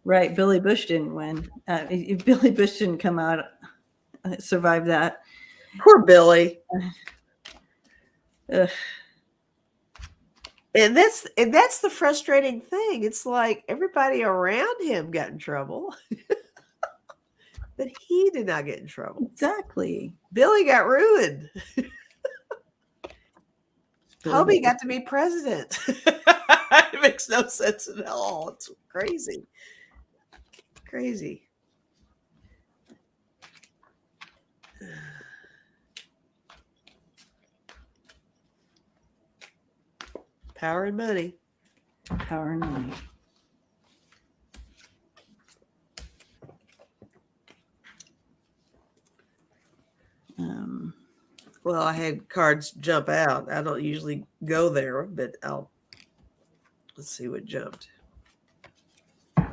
Right, Billy Bush didn't win. If Billy Bush didn't come out, survive that. Poor Billy. And that's the frustrating thing. It's like everybody around him got in trouble, but he did not get in trouble. Exactly. Billy got ruined. Hobie got to be president. It makes no sense at all. It's crazy. Crazy. Power and money. Power and money. Well, I had cards jump out. I don't usually go there, but let's see what jumped. I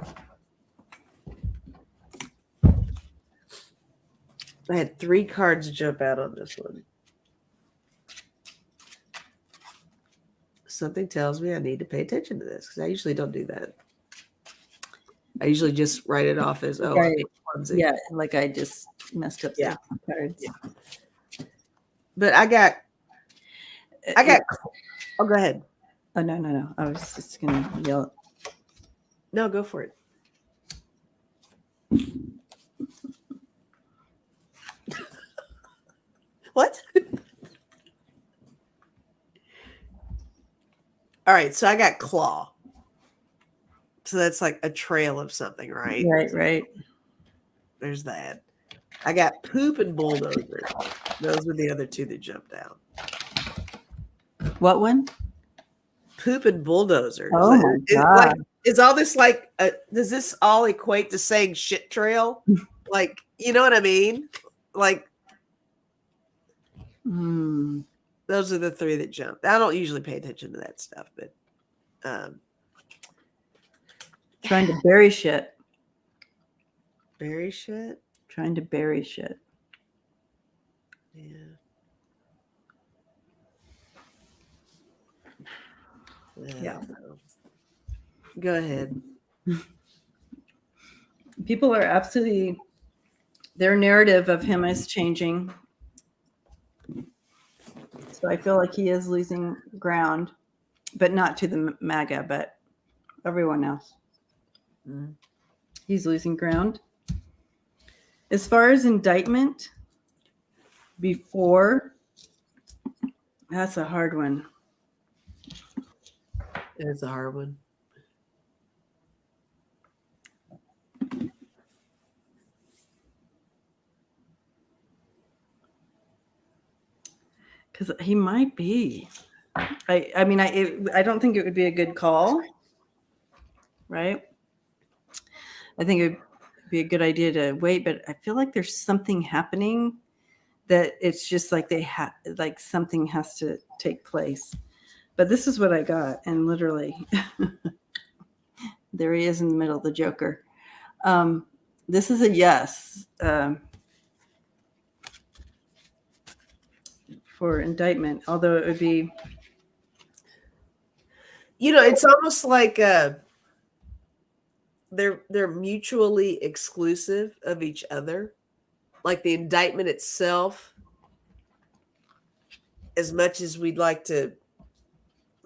had 3 cards jump out on this one. Something tells me I need to pay attention to this because I usually don't do that. I usually just write it off as, right. Yeah, like I just messed up the cards. Yeah. But I got. Oh, go ahead. Oh, no. I was just going to yell. No, go for it. What? All right, so I got claw. So that's like a trail of something, right? Right. There's that. I got poop and bulldozer. Those were the other 2 that jumped out. What one? Poop and bulldozer. Oh my God. Is all this like, does this all equate to saying shit trail? Like, you know what I mean? Like, those are the 3 that jumped. I don't usually pay attention to that stuff, but trying to bury shit. Bury shit? Trying to bury shit. Yeah. Yeah. Go ahead. People are absolutely, their narrative of him is changing. So I feel like he is losing ground, but not to the MAGA, but everyone else. Mm. He's losing ground. As far as indictment, before, that's a hard one. It's a hard one. Because he might be. I mean, I don't think it would be a good call, right? I think it would be a good idea to wait, but I feel like there's something happening that it's just like like something has to take place. But this is what I got, and literally, there he is in the middle, the Joker. This is a yes for indictment, although it would be. It's almost like they're mutually exclusive of each other. Like the indictment itself, as much as we'd like to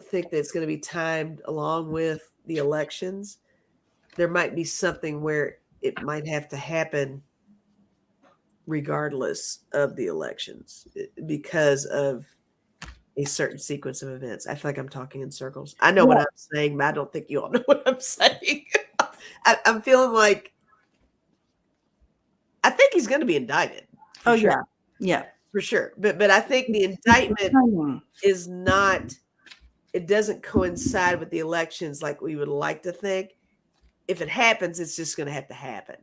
think that it's going to be timed along with the elections, there might be something where it might have to happen regardless of the elections because of a certain sequence of events. I feel like I'm talking in circles. I know what I'm saying, but I don't think you all know what I'm saying. I'm feeling like I think he's going to be indicted. Oh, sure. Yeah. For sure. But I think the indictment is not, it doesn't coincide with the elections like we would like to think. If it happens, it's just going to have to happen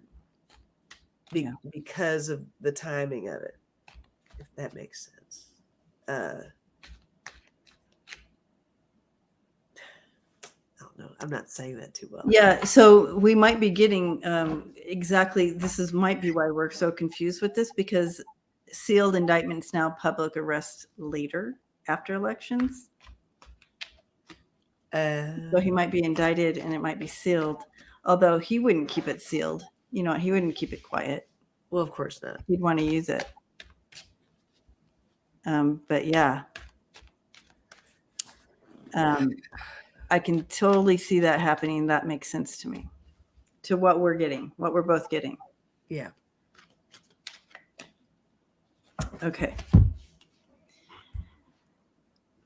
because of the timing of it, if that makes sense. I don't know. I'm not saying that too well. Yeah, so we might be getting exactly, might be why we're so confused with this, because sealed indictments now, public arrest later after elections. So he might be indicted and it might be sealed, although he wouldn't keep it sealed. He wouldn't keep it quiet. Well, of course not. He'd want to use it. But yeah. I can totally see that happening. That makes sense to me. To what we're getting, what we're both getting. Yeah. Okay.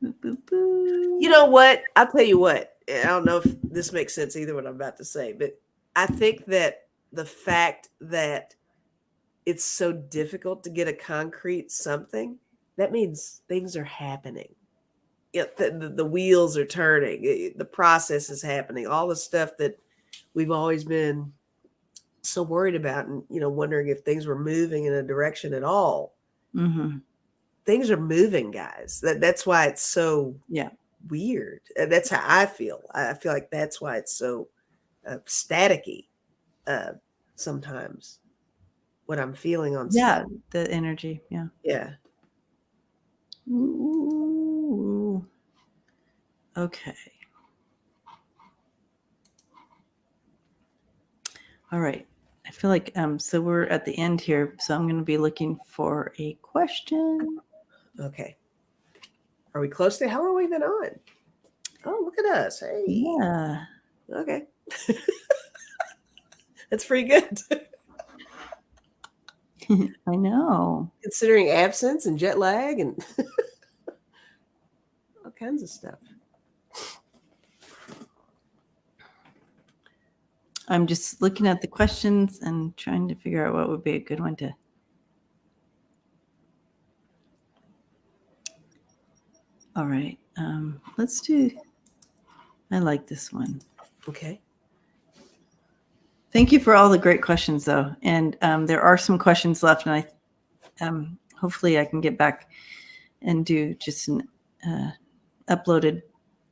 You know what? I'll tell you what. I don't know if this makes sense either what I'm about to say, but I think that the fact that it's so difficult to get a concrete something, that means things are happening. The wheels are turning. The process is happening. All the stuff that we've always been so worried about and, wondering if things were moving in a direction at all. Mm-hmm. Things are moving, guys. That's why it's so weird. That's how I feel. I feel like that's why it's so staticky sometimes. What I'm feeling on stuff. The energy. Yeah. Ooh. Okay. All right. I feel like so we're at the end here, so I'm going to be looking for a question. Okay. Are we close to how long have we been on? Oh, look at us. Hey. Yeah. Okay. That's pretty good. I know. Considering absence and jet lag and all kinds of stuff. I'm just looking at the questions and trying to figure out what would be a good one to. All right. Let's do. I like this one. Okay. Thank you for all the great questions, though. And there are some questions left, and I hopefully I can get back and do just an uploaded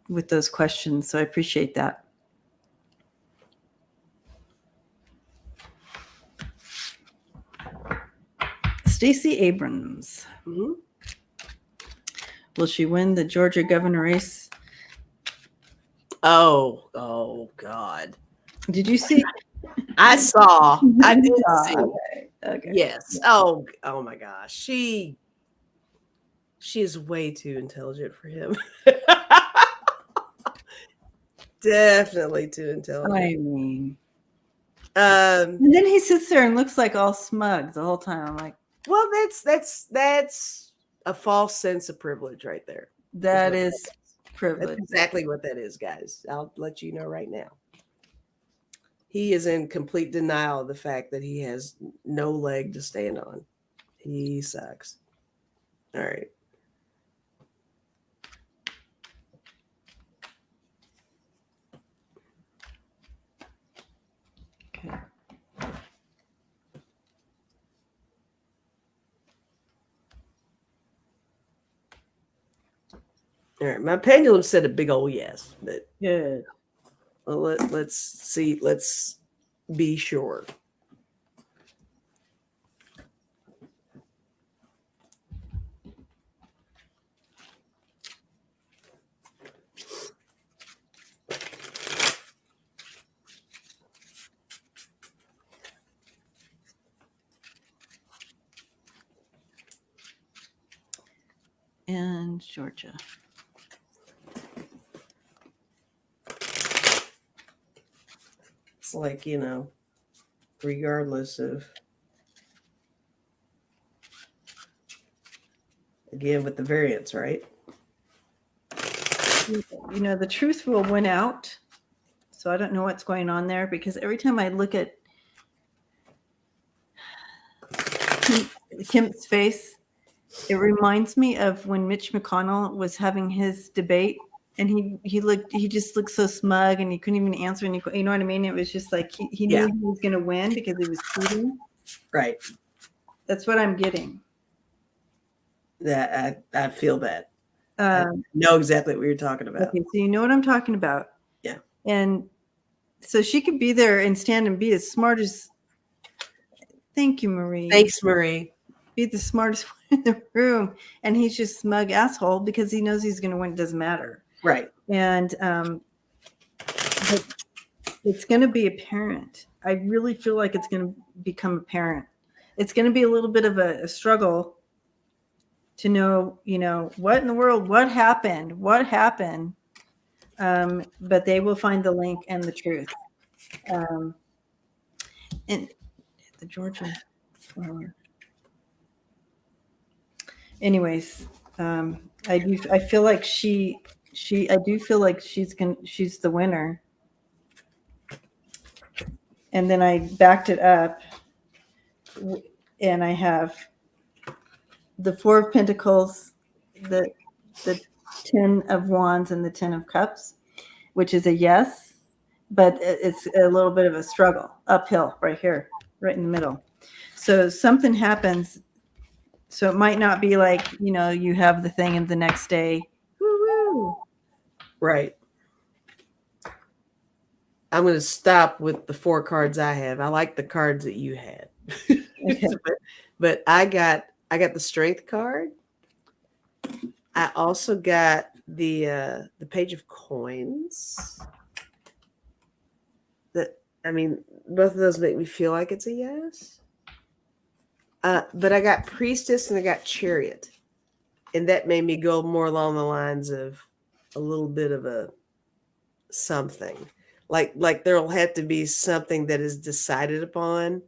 with those questions. So I appreciate that. Stacey Abrams. Mm-hmm. Will she win the Georgia governor race? Oh God. Did you see? I saw. I did see. Okay. Yes. Oh my gosh. She is way too intelligent for him. Definitely too intelligent. I mean, and then he sits there and looks like all smug the whole time. I'm like, well, that's a false sense of privilege right there. That is privilege. That's exactly what that is, guys. I'll let you know right now. He is in complete denial of the fact that he has no leg to stand on. He sucks. All right. Okay. All right. My pendulum said a big old yes, but Good. Well, let's see. Let's be sure. And Georgia. It's like, regardless of, again, with the variance, right? The truth will win out. So I don't know what's going on there, because every time I look at Kim's face, it reminds me of when Mitch McConnell was having his debate, and he just looked so smug, and he couldn't even answer any, you know what I mean? It was just like he knew he was going to win because he was cheating. Right. That's what I'm getting. That I feel that. I know exactly what you're talking about. Okay, so you know what I'm talking about. Yeah. And so she could be there and stand and be as smart as. Thank you, Marie. Thanks, Marie. Be the smartest one in the room, and he's just smug asshole because he knows he's going to win. It doesn't matter. Right. And but it's going to be apparent. I really feel like it's going to become apparent. It's going to be a little bit of a struggle to know, what in the world, what happened. But they will find the link and the truth. And the Georgia flower. Anyways, I feel like I do feel like she's the winner. And then I backed it up, and I have the Four of Pentacles, the 10 of Wands, and the 10 of Cups, which is a yes, but it's a little bit of a struggle, uphill right here, right in the middle. So something happens. So it might not be like, you have the thing and the next day, woo-woo. Right. I'm going to stop with the 4 cards I have. I like the cards that you had. Okay. but I got the Strength card. I also got the Page of Coins. Both of those make me feel like it's a yes. But I got Priestess and I got Chariot. And that made me go more along the lines of a little bit of a something. Like there'll have to be something that is decided upon.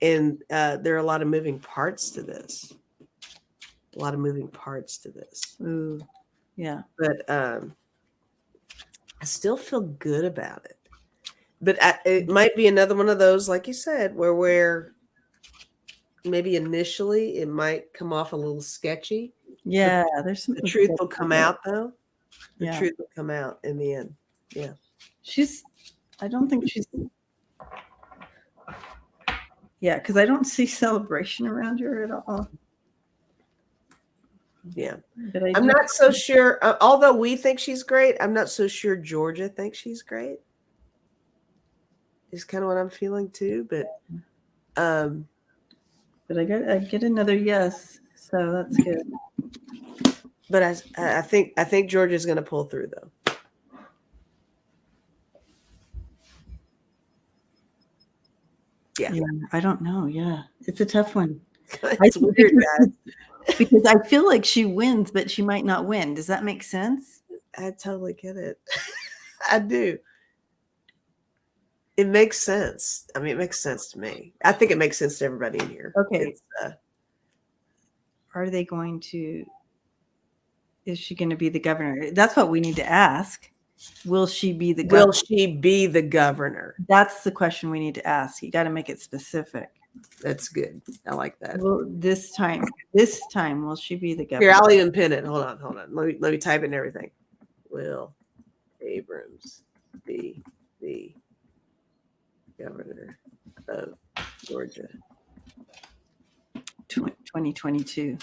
And there are a lot of moving parts to this. Ooh, yeah. But I still feel good about it. But it might be another one of those, like you said, where maybe initially it might come off a little sketchy. Yeah, there's some. The truth will come out, though. The Yeah. truth will come out in the end. Yeah. I don't think she's. Yeah, because I don't see celebration around her at all. Yeah. But I'm not so sure. Although we think she's great, I'm not so sure Georgia thinks she's great. Is kind of what I'm feeling too. But But I get another yes, so that's good. But I think Georgia's going to pull through though. Yeah. I don't know. Yeah, it's a tough one. It's weird, guys. Because I feel like she wins, but she might not win. Does that make sense? I totally get it. I do. It makes sense. I mean, it makes sense to me. I think it makes sense to everybody in here. Okay. Are they going to? Is she going to be the governor? That's what we need to ask. Will she be the governor? Will she be the governor? That's the question we need to ask. You got to make it specific. That's good. I like that. Well, this time, will she be the governor? Here, I'll even pin it. Hold on. Let me type in everything. Will Abrams be the governor of Georgia? 2022.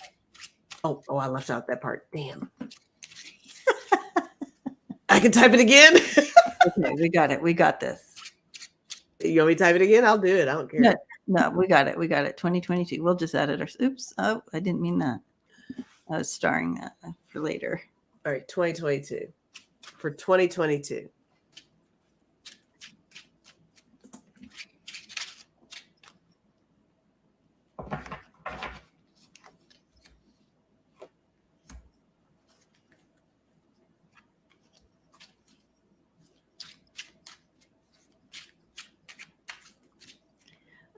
Oh, I left out that part. Damn. I can type it again. Okay, we got it. We got this. You want me to type it again? I'll do it. I don't care. No, we got it. 2022. We'll just add it. Oops. Oh, I didn't mean that. I was starring that for later. All right, 2022. For 2022.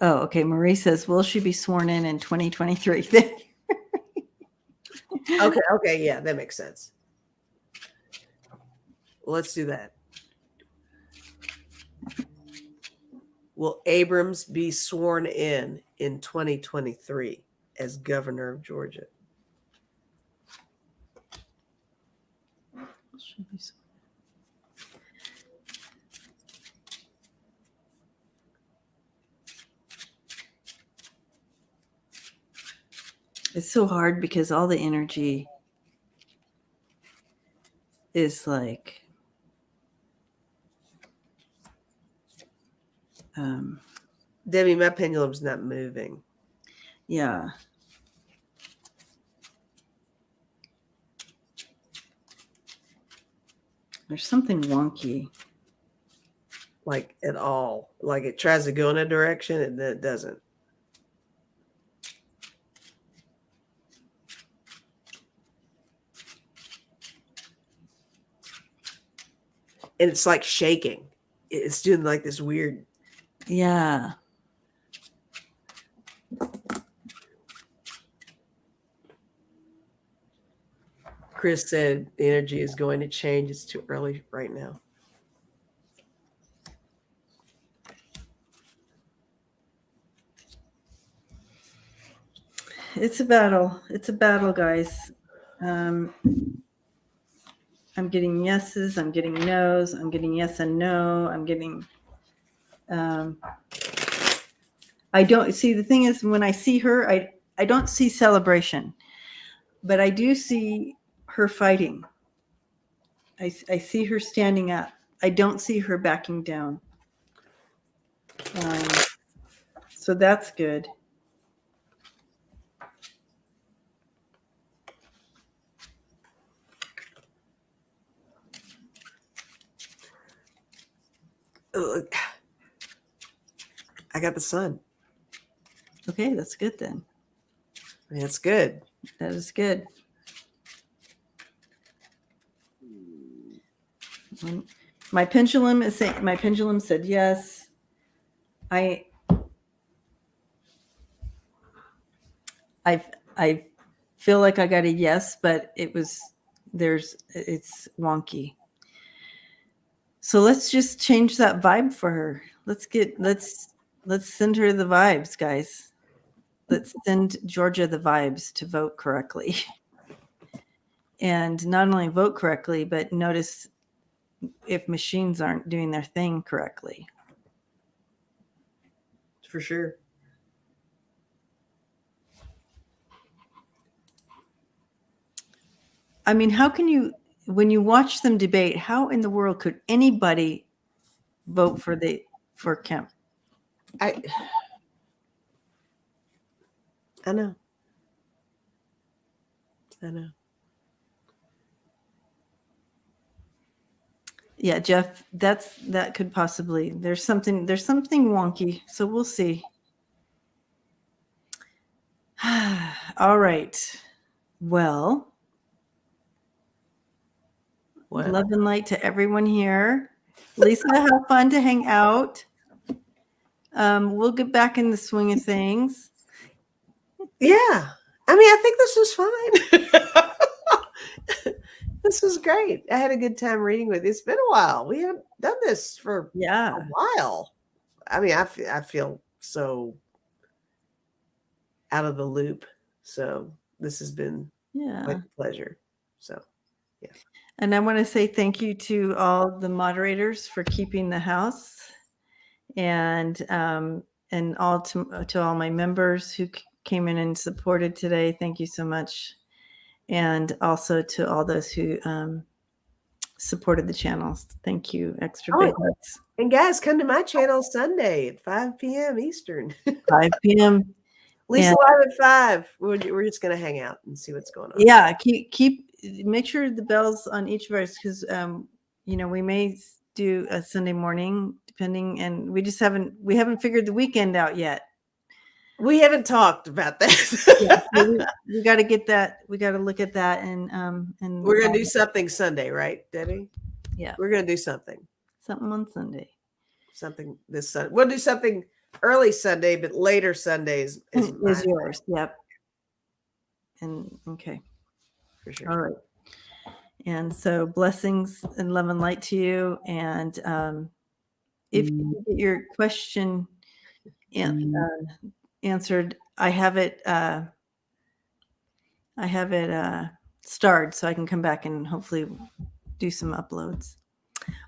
Oh, okay. Marie says, will she be sworn in 2023? Okay. Yeah, that makes sense. Well, let's do that. Will Abrams be sworn in 2023 as governor of Georgia? It's so hard because all the energy is like Debbie, my pendulum's not moving. Yeah. There's something wonky. Like at all. Like it tries to go in a direction and then it doesn't. And it's like shaking. It's doing like this weird. Yeah. Chris said the energy is going to change. It's too early right now. It's a battle. It's a battle, guys. I'm getting yeses. I'm getting nos. I'm getting yes and no. I'm getting. I don't see. The thing is, when I see her, I don't see celebration, but I do see her fighting. I see her standing up. I don't see her backing down. So that's good. I got the sun. Okay, that's good then. That's good. That is good. My pendulum is saying. My pendulum said yes. I feel like I got a yes, but it's wonky. So let's just change that vibe for her. Let's send her the vibes, guys. Let's send Georgia the vibes to vote correctly. And not only vote correctly, but notice if machines aren't doing their thing correctly. For sure. I mean, how can you, when you watch them debate, how in the world could anybody vote for Kemp? I know. I know. Yeah, Jeff, that could possibly, there's something wonky, so we'll see. All right. Well, love and light to everyone here. Lisa, have fun to hang out. We'll get back in the swing of things. Yeah. I mean, I think this was fine. This was great. I had a good time reading with you. It's been a while. We haven't done this for a while. I mean, I feel so out of the loop. So this has been quite a pleasure. So, yeah. And I want to say thank you to all the moderators for keeping the house, and all to all my members who came in and supported today. Thank you so much. And also to all those who supported the channels. Thank you. Extra big hugs. And guys, come to my channel Sunday at 5 p.m. Eastern. 5 p.m. Lisa live at 5. We're just going to hang out and see what's going on. Yeah, make sure the bells on each of us, because we may do a Sunday morning depending, and we haven't figured the weekend out yet. We haven't talked about that. Yeah, so we got to get that. We got to look at that, and we're gonna do something Sunday, right, Debbie? Yeah, we're gonna do something on Sunday. Something this Sunday. We'll do something early Sunday, but later Sundays is yours. Yep. And okay, for sure. All right. And so blessings and love and light to you. And if you get your question answered, I have it starred, so I can come back and hopefully do some uploads.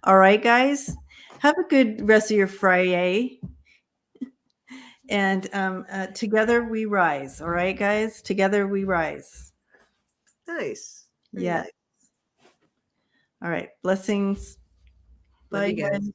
All right, guys, have a good rest of your Friday. And together we rise. All right, guys, together we rise. Nice. Yeah. Nice. All right, blessings. Bye, guys.